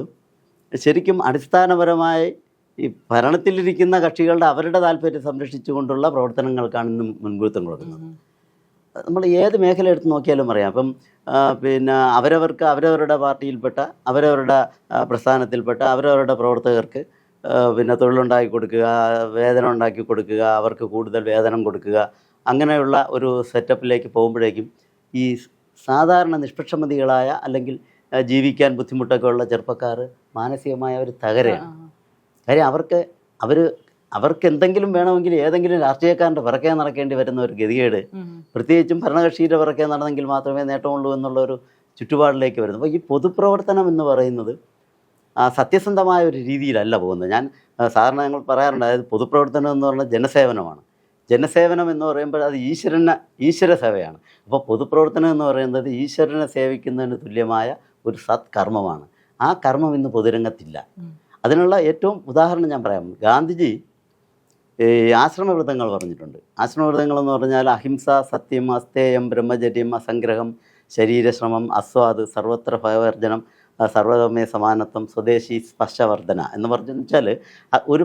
ശരിക്കും അടിസ്ഥാനപരമായി ഈ ഭരണത്തിലിരിക്കുന്ന കക്ഷികളുടെ അവരുടെ താല്പര്യം സംരക്ഷിച്ചുകൊണ്ടുള്ള പ്രവർത്തനങ്ങൾക്കാണ് ഇന്ന് മുൻകൂർത്തം കൊടുക്കുന്നത്. നമ്മൾ ഏത് മേഖല എടുത്ത് നോക്കിയാലും അറിയാം. അപ്പം അവരവർക്ക് അവരവരുടെ പാർട്ടിയിൽപ്പെട്ട അവരവരുടെ പ്രസ്ഥാനത്തിൽപ്പെട്ട അവരവരുടെ പ്രവർത്തകർക്ക് തൊഴിലുണ്ടാക്കി കൊടുക്കുക, വേതനം ഉണ്ടാക്കി കൊടുക്കുക, അവർക്ക് കൂടുതൽ വേതനം കൊടുക്കുക, അങ്ങനെയുള്ള ഒരു സെറ്റപ്പിലേക്ക് പോകുമ്പോഴേക്കും ഈ സാധാരണ നിഷ്പക്ഷമതികളായ അല്ലെങ്കിൽ ജീവിക്കാൻ ബുദ്ധിമുട്ടൊക്കെ ഉള്ള ചെറുപ്പക്കാർ മാനസികമായ ഒരു തകരയാണ്. കാര്യം അവർക്ക് എന്തെങ്കിലും വേണമെങ്കിൽ ഏതെങ്കിലും രാഷ്ട്രീയക്കാരൻ്റെ പിറകെ നടക്കേണ്ടി വരുന്ന ഒരു ഗതികേട്, പ്രത്യേകിച്ചും ഭരണകക്ഷിയുടെ പിറകെ നടന്നെങ്കിൽ മാത്രമേ നേട്ടമുള്ളൂ എന്നുള്ളൊരു ചുറ്റുപാടിലേക്ക് വരുന്നു. അപ്പോൾ ഈ പൊതുപ്രവർത്തനം എന്ന് പറയുന്നത് സത്യസന്ധമായ ഒരു രീതിയിലല്ല പോകുന്നത്. ഞാൻ സാധാരണ ഞങ്ങൾ പറയാറുണ്ട്, അതായത് പൊതുപ്രവർത്തനം എന്ന് പറഞ്ഞാൽ ജനസേവനമാണ്. ജനസേവനം എന്ന് പറയുമ്പോൾ അത് ഈശ്വര സേവയാണ്. അപ്പോൾ പൊതുപ്രവർത്തനം എന്ന് പറയുന്നത് ഈശ്വരനെ സേവിക്കുന്നതിന് തുല്യമായ ഒരു സത്കർമ്മമാണ്. ആ കർമ്മം ഇന്ന് പൊതുരംഗത്തില്ല. അതിനുള്ള ഏറ്റവും ഉദാഹരണം ഞാൻ പറയാം. ഗാന്ധിജി ആശ്രമവ്രതങ്ങൾ പറഞ്ഞിട്ടുണ്ട്. ആശ്രമവ്രതങ്ങളെന്ന് പറഞ്ഞാൽ അഹിംസ, സത്യം, അസ്തേയം, ബ്രഹ്മചര്യം, അസംഗ്രഹം, ശരീരശ്രമം, അസ്വാദ്, സർവത്ര ഭയവർജനം, സർവധർമ്മ സമാനത്വം, സ്വദേശി സ്പർശവർദ്ധന എന്ന് പറഞ്ഞു വെച്ചാൽ ഒരു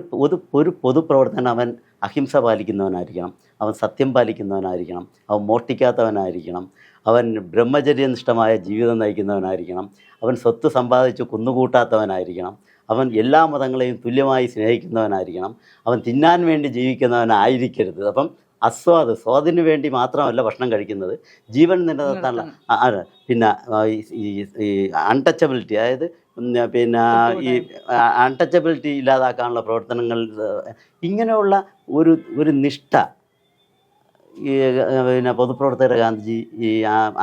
പൊതുപ്രവർത്തനം അവൻ അഹിംസ പാലിക്കുന്നവനായിരിക്കണം, അവൻ സത്യം പാലിക്കുന്നവനായിരിക്കണം, അവൻ മോഷ്ടിക്കാത്തവനായിരിക്കണം, അവൻ ബ്രഹ്മചര്യനിഷ്ഠമായ ജീവിതം നയിക്കുന്നവനായിരിക്കണം, അവൻ സ്വത്ത് സമ്പാദിച്ച് കുന്നുകൂട്ടാത്തവനായിരിക്കണം, അവൻ എല്ലാ മതങ്ങളെയും തുല്യമായി സ്നേഹിക്കുന്നവനായിരിക്കണം, അവൻ തിന്നാൻ വേണ്ടി ജീവിക്കുന്നവനായിരിക്കരുത്. അപ്പം സ്വാദിന് വേണ്ടി മാത്രമല്ല ഭക്ഷണം കഴിക്കുന്നത്, ജീവൻ നിലനിർത്താനുള്ള ഈ അൺടച്ചബിലിറ്റി, അതായത് ഈ അൺടച്ചബിലിറ്റി ഇല്ലാതാക്കാനുള്ള പ്രവർത്തനങ്ങൾ, ഇങ്ങനെയുള്ള ഒരു നിഷ്ഠ ഈ പൊതുപ്രവർത്തകരെ ഗാന്ധിജി ഈ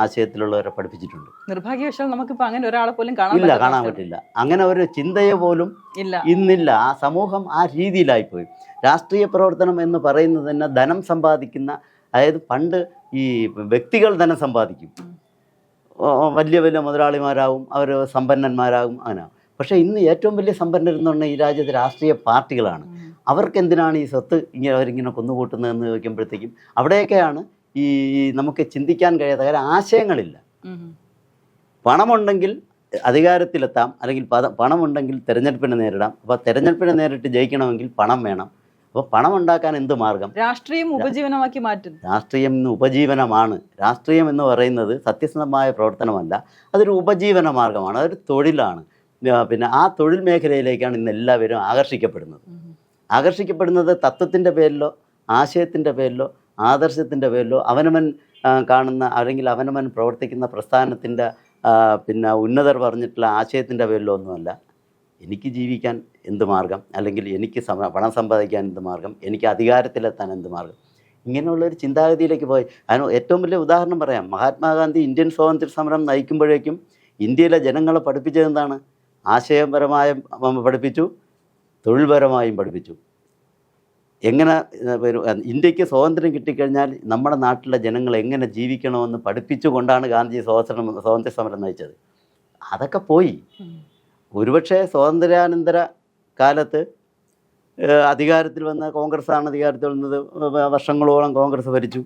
ആശയത്തിലുള്ളവരെ പഠിപ്പിച്ചിട്ടുണ്ട്. നിർഭാഗ്യവശാൽ നമുക്കിപ്പോൾ അങ്ങനെ ഒരാളെ പോലും കാണാൻ പറ്റില്ല. അങ്ങനെ ഒരു ചിന്തയെ പോലും ഇന്നില്ല. ആ സമൂഹം ആ രീതിയിലായിപ്പോയി. രാഷ്ട്രീയ പ്രവർത്തനം എന്ന് പറയുന്നത് തന്നെ ധനം സമ്പാദിക്കുന്ന, അതായത് പണ്ട് ഈ വ്യക്തികൾ ധനം സമ്പാദിക്കും, വലിയ വലിയ മുതലാളിമാരാകും, അവർ സമ്പന്നന്മാരാകും, അങ്ങനെ. പക്ഷേ ഇന്ന് ഏറ്റവും വലിയ സമ്പന്നരെന്ന് പറഞ്ഞാൽ ഈ രാജ്യത്തെ രാഷ്ട്രീയ പാർട്ടികളാണ്. അവർക്ക് എന്തിനാണ് ഈ സ്വത്ത് അവരിങ്ങനെ കൊന്നുകൂട്ടുന്നതെന്ന് ചോദിക്കുമ്പോഴത്തേക്കും അവിടെയൊക്കെയാണ് ഈ നമുക്ക് ചിന്തിക്കാൻ കഴിയാത്ത കാര്യം. ആശയങ്ങളില്ല. പണമുണ്ടെങ്കിൽ അധികാരത്തിലെത്താം, അല്ലെങ്കിൽ പണമുണ്ടെങ്കിൽ തിരഞ്ഞെടുപ്പിനെ നേരിടാം. അപ്പോൾ തിരഞ്ഞെടുപ്പിനെ നേരിട്ട് ജയിക്കണമെങ്കിൽ പണം വേണം. അപ്പോൾ പണം ഉണ്ടാക്കാൻ എന്ത് മാർഗം? രാഷ്ട്രീയം ഉപജീവനമാക്കി മാറ്റും. രാഷ്ട്രീയം ഇന്ന് ഉപജീവനമാണ്. രാഷ്ട്രീയം എന്ന് പറയുന്നത് സത്യസന്ധമായ പ്രവർത്തനമല്ല, അതൊരു ഉപജീവന മാർഗമാണ്, അതൊരു തൊഴിലാണ്. ആ തൊഴിൽ മേഖലയിലേക്കാണ് ഇന്ന് എല്ലാവരും ആകർഷിക്കപ്പെടുന്നത്. തത്വത്തിൻ്റെ പേരിലോ ആശയത്തിൻ്റെ പേരിലോ ആദർശത്തിൻ്റെ പേരിലോ അവനവൻ കാണുന്ന അല്ലെങ്കിൽ അവനവൻ പ്രവർത്തിക്കുന്ന പ്രസ്ഥാനത്തിൻ്റെ ഉന്നതർ പറഞ്ഞിട്ടുള്ള ആശയത്തിൻ്റെ പേരിലോ ഒന്നുമല്ല. എനിക്ക് ജീവിക്കാൻ എന്ത് മാർഗം, അല്ലെങ്കിൽ എനിക്ക് പണം സമ്പാദിക്കാൻ എന്ത് മാർഗം, എനിക്ക് അധികാരത്തിലെത്താൻ എന്ത് മാർഗം, ഇങ്ങനെയുള്ളൊരു ചിന്താഗതിയിലേക്ക് പോയി. അതിന് ഏറ്റവും വലിയ ഉദാഹരണം പറയാം. മഹാത്മാഗാന്ധി ഇന്ത്യൻ സ്വാതന്ത്ര്യ സമരം നയിക്കുമ്പോഴേക്കും ഇന്ത്യയിലെ ജനങ്ങളെ പഠിപ്പിച്ചത് എന്താണ്? ആശയപരമായും പഠിപ്പിച്ചു, തൊഴിൽപരമായും പഠിപ്പിച്ചു. എങ്ങനെ ഇന്ത്യക്ക് സ്വാതന്ത്ര്യം കിട്ടിക്കഴിഞ്ഞാൽ നമ്മുടെ നാട്ടിലെ ജനങ്ങൾ എങ്ങനെ ജീവിക്കണമെന്ന് പഠിപ്പിച്ചുകൊണ്ടാണ് ഗാന്ധിജി സ്വാതന്ത്ര്യ സമരം നയിച്ചത്. അതൊക്കെ പോയി. ഒരുപക്ഷെ സ്വാതന്ത്ര്യാനന്തര കാലത്ത് അധികാരത്തിൽ വന്ന കോൺഗ്രസ്സാണ് അധികാരത്തിൽ വന്നത്. വർഷങ്ങളോളം കോൺഗ്രസ് ഭരിച്ചു.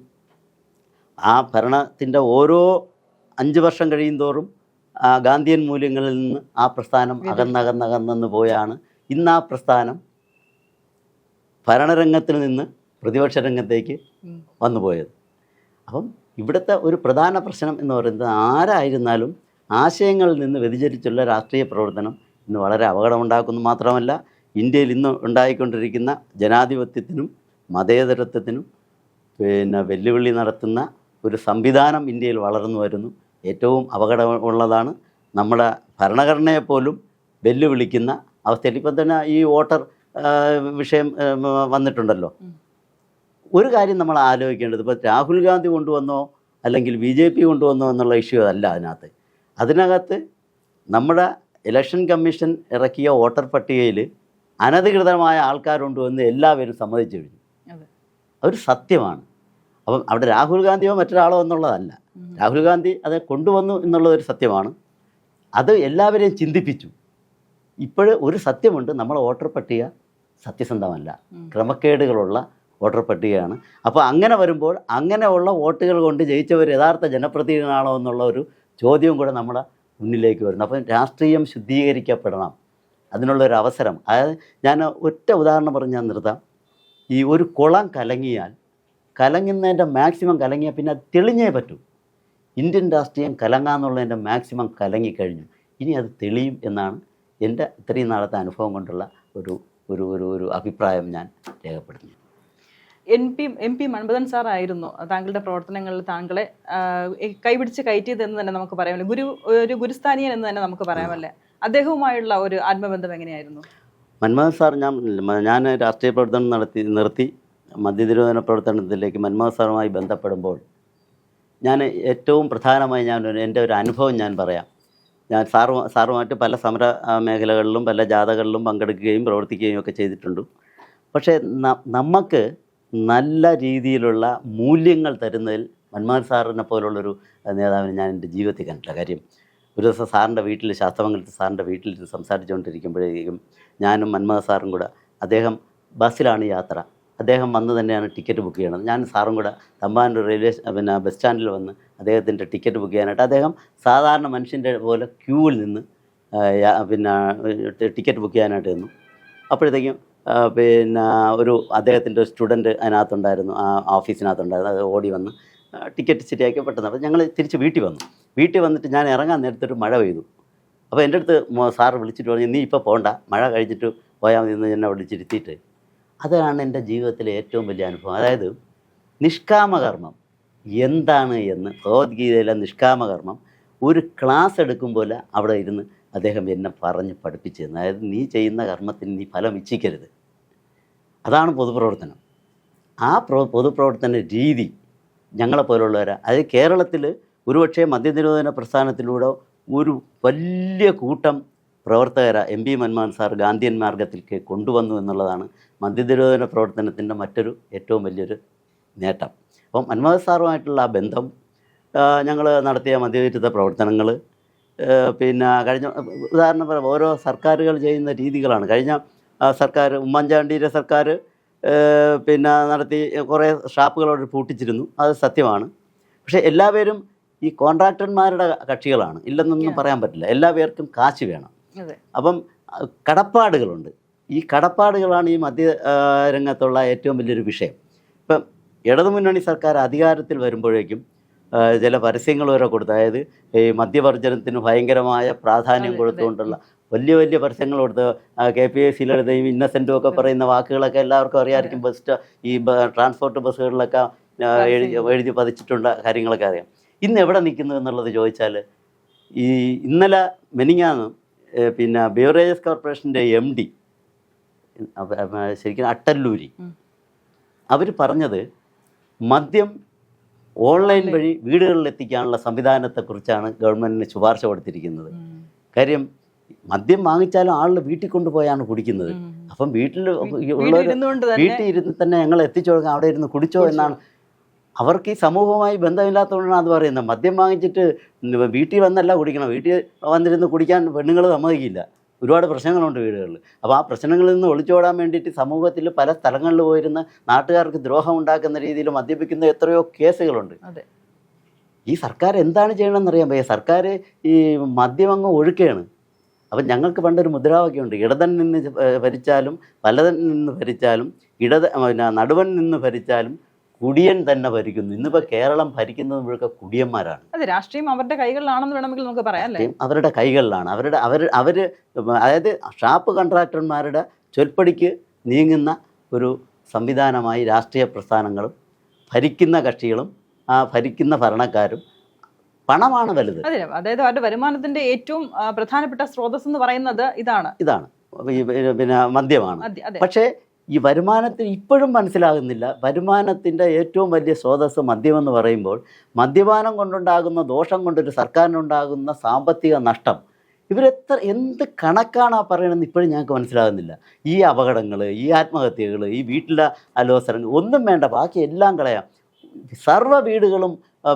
ആ ഭരണത്തിൻ്റെ ഓരോ 5 വർഷം കഴിയും തോറും ഗാന്ധിയൻ മൂല്യങ്ങളിൽ നിന്ന് ആ പ്രസ്ഥാനം അകന്നകന്നകന്നു പോയാണ് ഇന്ന് ആ പ്രസ്ഥാനം ഭരണരംഗത്തിൽ നിന്ന് പ്രതിപക്ഷ രംഗത്തേക്ക് വന്നു പോയത്. അപ്പം ഇവിടുത്തെ ഒരു പ്രധാന പ്രശ്നം എന്ന് പറയുന്നത് ആരായിരുന്നാലും ആശയങ്ങളിൽ നിന്ന് വ്യതിചരിച്ചുള്ള രാഷ്ട്രീയ പ്രവർത്തനം ഇന്ന് വളരെ അപകടമുണ്ടാക്കുന്നു. മാത്രമല്ല ഇന്ത്യയിൽ ഇന്ന് ഉണ്ടായിക്കൊണ്ടിരിക്കുന്ന ജനാധിപത്യത്തിനും മതേതരത്വത്തിനും വെല്ലുവിളി നടത്തുന്ന ഒരു സംവിധാനം ഇന്ത്യയിൽ വളർന്നു വരുന്നു. ഏറ്റവും അപകടമുള്ളതാണ് നമ്മുടെ ഭരണഘടനയെപ്പോലും വെല്ലുവിളിക്കുന്ന അവസ്ഥയിൽ. ഇപ്പം തന്നെ ഈ വോട്ടർ വിഷയം വന്നിട്ടുണ്ടല്ലോ. ഒരു കാര്യം നമ്മൾ ആലോചിക്കേണ്ടത്, ഇപ്പോൾ രാഹുൽ ഗാന്ധി കൊണ്ടുവന്നോ അല്ലെങ്കിൽ BJP കൊണ്ടുവന്നോ എന്നുള്ള ഇഷ്യൂ അല്ല അതിനകത്ത് നമ്മുടെ ഇലക്ഷൻ കമ്മീഷൻ ഇറക്കിയ വോട്ടർ പട്ടികയിൽ അനധികൃതമായ ആൾക്കാരുണ്ട് എന്ന് എല്ലാവരും സമ്മതിച്ചു കഴിഞ്ഞു. അതൊരു സത്യമാണ്. അപ്പം അവിടെ രാഹുൽ ഗാന്ധിയോ മറ്റൊരാളോ എന്നുള്ളതല്ല. രാഹുൽ ഗാന്ധി അത് കൊണ്ടുവന്നു എന്നുള്ളതൊരു സത്യമാണ്. അത് എല്ലാവരെയും ചിന്തിപ്പിച്ചു. ഒരു സത്യമുണ്ട്, നമ്മളെ വോട്ടർ പട്ടിക സത്യസന്ധമല്ല, ക്രമക്കേടുകളുള്ള വോട്ടർ പട്ടികയാണ്. അപ്പോൾ അങ്ങനെ വരുമ്പോൾ അങ്ങനെയുള്ള വോട്ടുകൾ കൊണ്ട് ജയിച്ചവർ യഥാർത്ഥ ജനപ്രതിനിധികളാണോ എന്നുള്ള ഒരു ചോദ്യവും കൂടെ നമ്മുടെ മുന്നിലേക്ക് വരുന്നു. അപ്പം രാഷ്ട്രീയം ശുദ്ധീകരിക്കപ്പെടണം, അതിനുള്ളൊരു അവസരം. അതായത് ഞാൻ ഒറ്റ ഉദാഹരണം പറഞ്ഞ് ഞാൻ നിർത്താം. ഈ ഒരു കുളം കലങ്ങുന്നതിൻ്റെ മാക്സിമം കലങ്ങിയാൽ പിന്നെ അത് തെളിഞ്ഞേ പറ്റൂ. ഇന്ത്യൻ രാഷ്ട്രീയം കലങ്ങാന്നുള്ളതിൻ്റെ മാക്സിമം കലങ്ങിക്കഴിഞ്ഞു. ഇനി അത് തെളിയും എന്നാണ് എൻ്റെ ഇത്രയും നാളത്തെ അനുഭവം കൊണ്ടുള്ള ഒരു അഭിപ്രായം ഞാൻ രേഖപ്പെടുത്തുന്നു. എം പി മൻമഥൻ സാർ ആയിരുന്നു താങ്കളുടെ പ്രവർത്തനങ്ങളിൽ താങ്കളെ കൈപിടിച്ച് കയറ്റിയതെന്ന് തന്നെ നമുക്ക് പറയാമല്ലോ. ഒരു ഗുരുസ്ഥാനീയൻ എന്ന് തന്നെ നമുക്ക് പറയാമല്ലേ. അദ്ദേഹവുമായുള്ള ഒരു ആത്മബന്ധം എങ്ങനെയായിരുന്നു? മൻമഥൻ സാർ ഞാൻ രാഷ്ട്രീയ പ്രവർത്തനം നിർത്തി മദ്യനിരോധന പ്രവർത്തനത്തിലേക്ക് മൻമഥൻ സാറുമായി ബന്ധപ്പെടുമ്പോൾ ഞാൻ ഏറ്റവും പ്രധാനമായി എൻ്റെ ഒരു അനുഭവം ഞാൻ പറയാം. ഞാൻ സാറുമായിട്ട് പല സമര മേഖലകളിലും പല ജാഥകളിലും പങ്കെടുക്കുകയും പ്രവർത്തിക്കുകയും ഒക്കെ ചെയ്തിട്ടുണ്ട്. പക്ഷേ നമുക്ക് നല്ല രീതിയിലുള്ള മൂല്യങ്ങൾ തരുന്നതിൽ മൻമഥൻ സാറിനെ പോലുള്ളൊരു നേതാവിനെ ഞാൻ എൻ്റെ ജീവിതത്തിൽ കണ്ടില്ല. കാര്യം ഒരു ദിവസം സാറിൻ്റെ വീട്ടിൽ, ശാസ്ത്രമംഗലത്ത് സാറിൻ്റെ വീട്ടിൽ സംസാരിച്ചുകൊണ്ടിരിക്കുമ്പോഴേക്കും ഞാനും മൻമഥൻ സാറും കൂടെ, അദ്ദേഹം ബസ്സിലാണ് യാത്ര, അദ്ദേഹം വന്ന് തന്നെയാണ് ടിക്കറ്റ് ബുക്ക് ചെയ്യണത്. ഞാൻ സാറും കൂടെ തമ്പാനൂർ ബസ് സ്റ്റാൻഡിൽ വന്ന് അദ്ദേഹത്തിൻ്റെ ടിക്കറ്റ് ബുക്ക് ചെയ്യാനായിട്ട് അദ്ദേഹം സാധാരണ മനുഷ്യൻ്റെ പോലെ ക്യൂവിൽ നിന്ന് ടിക്കറ്റ് ബുക്ക് ചെയ്യാനായിട്ട് നിന്നു. അപ്പോഴത്തേക്കും അദ്ദേഹത്തിൻ്റെ ഒരു സ്റ്റുഡൻറ്റ് അതിനകത്തുണ്ടായിരുന്നു, ആ ഓഫീസിനകത്തുണ്ടായിരുന്നു. അത് ഓടി വന്ന് ടിക്കറ്റ് ശരിയാക്കി പെട്ടെന്ന്. അപ്പോൾ ഞങ്ങൾ തിരിച്ച് വീട്ടിൽ വന്നിട്ട് ഞാൻ ഇറങ്ങാൻ നേരത്തൊരു മഴ പെയ്തു. അപ്പോൾ എൻ്റെ അടുത്ത് സാറ് വിളിച്ചിട്ട് പറഞ്ഞു, നീ ഇപ്പോൾ പോകണ്ട, മഴ കഴിഞ്ഞിട്ട് പോയാൽ മതി എന്ന് എന്നെ വിളിച്ചിരുത്തിയിട്ട്. അതാണ് എൻ്റെ ജീവിതത്തിലെ ഏറ്റവും വലിയ അനുഭവം. അതായത് നിഷ്കാമകർമ്മം എന്താണ് എന്ന് ഭഗവത്ഗീതയിലെ നിഷ്കാമകർമ്മം ഒരു ക്ലാസ് എടുക്കുമ്പോൾ അവിടെ ഇരുന്ന് അദ്ദേഹം എന്നെ പറഞ്ഞ് പഠിപ്പിച്ചു തന്നു. അതായത് നീ ചെയ്യുന്ന കർമ്മത്തിന് നീ ഫലം ഇച്ഛിക്കരുത്. അതാണ് പൊതുപ്രവർത്തനം. ആ പൊതുപ്രവർത്തന രീതി ഞങ്ങളെപ്പോലുള്ളവരാ. അത് കേരളത്തിൽ ഒരുപക്ഷെ മദ്യനിരോധന പ്രസ്ഥാനത്തിലൂടെ ഒരു വലിയ കൂട്ടം പ്രവർത്തകരെ MP മൻമോഹൻ സാർ ഗാന്ധിയൻ മാർഗത്തിലേക്ക് കൊണ്ടുവന്നു എന്നുള്ളതാണ് മദ്യനിരോധന പ്രവർത്തനത്തിൻ്റെ മറ്റൊരു ഏറ്റവും വലിയൊരു നേട്ടം. അപ്പം മൻമോഹൻ സാറുമായിട്ടുള്ള ആ ബന്ധം, ഞങ്ങൾ നടത്തിയ മദ്യവിരുദ്ധ പ്രവർത്തനങ്ങൾ, കഴിഞ്ഞ ഉദാഹരണം പറയാം, ഓരോ സർക്കാരുകൾ ചെയ്യുന്ന രീതികളാണ്. കഴിഞ്ഞ സർക്കാർ, ഉമ്മൻചാണ്ടിയുടെ സർക്കാർ നടത്തി കുറേ ഷാപ്പുകളോട് പൂട്ടിച്ചിരുന്നു, അത് സത്യമാണ്. പക്ഷേ എല്ലാവരും ഈ കോൺട്രാക്ടർമാരുടെ കക്ഷികളാണ്, ഇല്ലെന്നൊന്നും പറയാൻ പറ്റില്ല. എല്ലാവർക്കും കാശ് വേണം. അപ്പം കടപ്പാടുകളുണ്ട്. ഈ കടപ്പാടുകളാണ് ഈ മദ്യ രംഗത്തുള്ള ഏറ്റവും വലിയൊരു വിഷയം. ഇപ്പം ഇടതുമുന്നണി സർക്കാർ അധികാരത്തിൽ വരുമ്പോഴേക്കും ചില പരസ്യങ്ങൾ വരെ കൊടുത്തു. അതായത് ഈ മദ്യവർജനത്തിന് ഭയങ്കരമായ പ്രാധാന്യം കൊടുത്തുകൊണ്ടുള്ള വലിയ പരസ്യങ്ങൾ കൊടുത്ത് KPSCയിലെഴുതുകയും ഇന്നസെൻറ്റും ഒക്കെ പറയുന്ന വാക്കുകളൊക്കെ എല്ലാവർക്കും അറിയാമായിരിക്കും. ഈ ട്രാൻസ്പോർട്ട് ബസ്സുകളിലൊക്കെ എഴുതി പതിച്ചിട്ടുള്ള കാര്യങ്ങളൊക്കെ അറിയാം. ഇന്ന് എവിടെ നിൽക്കുന്നു എന്നുള്ളത് ചോദിച്ചാൽ, ഈ ഇന്നലെ മെനിങ്ങാന്ന് ബിവറേജസ് കോർപ്പറേഷൻ്റെ MD ശരിക്കും അട്ടല്ലൂരി, അവർ പറഞ്ഞത് മദ്യം ഓൺലൈൻ വഴി വീടുകളിൽ എത്തിക്കാനുള്ള സംവിധാനത്തെക്കുറിച്ചാണ് ഗവൺമെൻറ്റിന് ശുപാർശ കൊടുത്തിരിക്കുന്നത്. കാര്യം മദ്യം വാങ്ങിച്ചാലും ആളുകൾ വീട്ടിൽ കൊണ്ടുപോയാണ് കുടിക്കുന്നത്. അപ്പം വീട്ടിൽ ഉള്ളവർ വീട്ടിൽ ഇരുന്ന് തന്നെ ഞങ്ങൾ എത്തിച്ചു കൊടുക്കാം, അവിടെ ഇരുന്ന് കുടിച്ചോ എന്നാണ്. അവർക്ക് ഈ സമൂഹവുമായി ബന്ധമില്ലാത്തതുകൊണ്ടാണ് അത് പറയുന്നത്. മദ്യം വാങ്ങിച്ചിട്ട് വീട്ടിൽ വന്നല്ല കുടിക്കണം, വീട്ടിൽ വന്നിരുന്ന് കുടിക്കാൻ പെണ്ണുങ്ങൾ സമ്മതിക്കില്ല. ഒരുപാട് പ്രശ്നങ്ങളുണ്ട് വീടുകളിൽ. അപ്പോൾ ആ പ്രശ്നങ്ങളിൽ നിന്ന് ഒളിച്ചോടാൻ വേണ്ടിയിട്ട് സമൂഹത്തിൽ പല സ്ഥലങ്ങളിൽ പോയിരുന്ന നാട്ടുകാർക്ക് ദ്രോഹം ഉണ്ടാക്കുന്ന രീതിയിൽ മദ്യപിക്കുന്ന എത്രയോ കേസുകളുണ്ട്. അതെ. ഈ സർക്കാർ എന്താണ് ചെയ്യണമെന്നറിയാൻ വയ്യ. സർക്കാർ ഈ മദ്യം അങ്ങ് ഒഴുക്കുകയാണ്. അപ്പം ഞങ്ങൾക്ക് പണ്ടൊരു മുദ്രാവാക്യമുണ്ട്, ഇടതൻ നിന്ന് ഭരിച്ചാലും വലതൻ നിന്ന് ഭരിച്ചാലും നടുവൻ നിന്ന് ഭരിച്ചാലും കുടിയൻ തന്നെ ഭരിക്കുന്നു. ഇന്നിപ്പോൾ കേരളം ഭരിക്കുന്നത് മുഴുവൻ കുടിയന്മാരാണ്. അതെ, രാഷ്ട്രീയം അവരുടെ കൈകളിലാണെന്ന് വേണമെങ്കിൽ നമുക്ക് പറയാം അല്ലേ? അവരുടെ കൈകളിലാണ്. അവർ അതായത് ഷാപ്പ് കോൺട്രാക്ടർമാരുടെ ചൊൽപ്പടിക്ക് നീങ്ങുന്ന ഒരു സംവിധാനമായി രാഷ്ട്രീയ പ്രസ്ഥാനങ്ങളും ഭരിക്കുന്ന കക്ഷികളും ആ ഭരിക്കുന്ന ഭരണക്കാരും പണമാണ് വലുത്. അതെ, അതായത് അവരുടെ വരുമാനത്തിന്റെ ഏറ്റവും പ്രധാനപ്പെട്ട സ്രോതസ് എന്ന് പറയുന്നത് ഇതാണ് പിന്നെ മദ്യമാണ്. പക്ഷേ ഈ വരുമാനത്തിന് ഇപ്പോഴും മനസ്സിലാകുന്നില്ല. വരുമാനത്തിൻ്റെ ഏറ്റവും വലിയ സ്രോതസ്സ് മദ്യമെന്ന് പറയുമ്പോൾ മദ്യപാനം കൊണ്ടുണ്ടാകുന്ന ദോഷം കൊണ്ടൊരു സർക്കാരിനുണ്ടാകുന്ന സാമ്പത്തിക നഷ്ടം എന്ത് കണക്കാണ് പറയണമെന്ന് ഇപ്പോഴും ഞങ്ങൾക്ക് മനസ്സിലാകുന്നില്ല. ഈ അപകടങ്ങൾ, ഈ ആത്മഹത്യകൾ, ഈ വീട്ടിലെ അലോസരങ്ങൾ ഒന്നും വേണ്ട, ബാക്കി എല്ലാം കളയാം. സർവ്വ വീടുകളും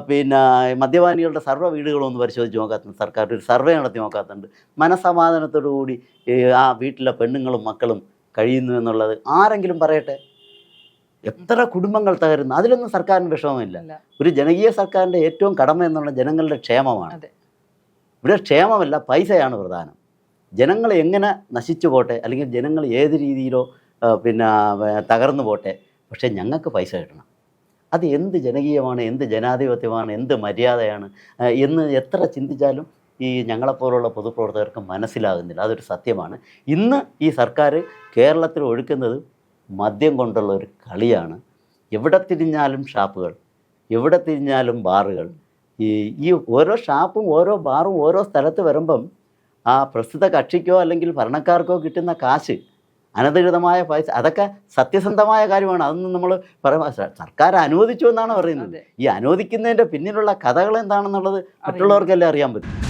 പിന്നെ മദ്യപാനികളുടെ സർവ്വ വീടുകളും ഒന്ന് പരിശോധിച്ച് നോക്കാത്തുണ്ട്. സർക്കാർ ഒരു സർവേ നടത്തി നോക്കാത്തുണ്ട്. മനസമാധാനത്തോടു കൂടി ആ വീട്ടിലെ പെണ്ണുങ്ങളും മക്കളും കഴിയുന്നു എന്നുള്ളത് ആരെങ്കിലും പറയട്ടെ. എത്ര കുടുംബങ്ങൾ തകരുന്നു, അതിലൊന്നും സർക്കാരിന് വിഷമമില്ല. ഒരു ജനകീയ സർക്കാരിൻ്റെ ഏറ്റവും കടമ എന്നുള്ള ജനങ്ങളുടെ ക്ഷേമമാണ്. ഇവിടെ ക്ഷേമമല്ല, പൈസയാണ് പ്രധാനം. ജനങ്ങൾ എങ്ങനെ നശിച്ചു പോട്ടെ, അല്ലെങ്കിൽ ജനങ്ങൾ ഏത് രീതിയിലോ പിന്നെ തകർന്നു പോട്ടെ, പക്ഷേ ഞങ്ങൾക്ക് പൈസ കിട്ടണം. അത് എന്ത് ജനകീയമാണ്, എന്ത് ജനാധിപത്യമാണ്, എന്ത് മര്യാദയാണ് എന്ന് എത്ര ചിന്തിച്ചാലും ഈ ഞങ്ങളെപ്പോലുള്ള പൊതുപ്രവർത്തകർക്ക് മനസ്സിലാകുന്നില്ല. അതൊരു സത്യമാണ്. ഇന്ന് ഈ സർക്കാർ കേരളത്തിൽ ഒഴുക്കുന്നത് മദ്യം കൊണ്ടുള്ള ഒരു കളിയാണ്. എവിടെ തിരിഞ്ഞാലും ഷാപ്പുകൾ, എവിടെ തിരിഞ്ഞാലും ബാറുകൾ. ഈ ഓരോ ഷാപ്പും ഓരോ ബാറും ഓരോ സ്ഥലത്ത് വരുമ്പം ആ പ്രസ്തുത കക്ഷിക്കോ അല്ലെങ്കിൽ ഭരണക്കാർക്കോ കിട്ടുന്ന കാശ്, അനധികൃതമായ പൈസ, അതൊക്കെ സത്യസന്ധമായ കാര്യമാണ്. അതൊന്നും നമ്മൾ പറയാം സർക്കാർ അനുവദിച്ചു എന്നാണ് പറയുന്നത്. ഈ അനുവദിക്കുന്നതിൻ്റെ പിന്നിലുള്ള കഥകൾ എന്താണെന്നുള്ളത് മറ്റുള്ളവർക്കെല്ലാം അറിയാൻ പറ്റും.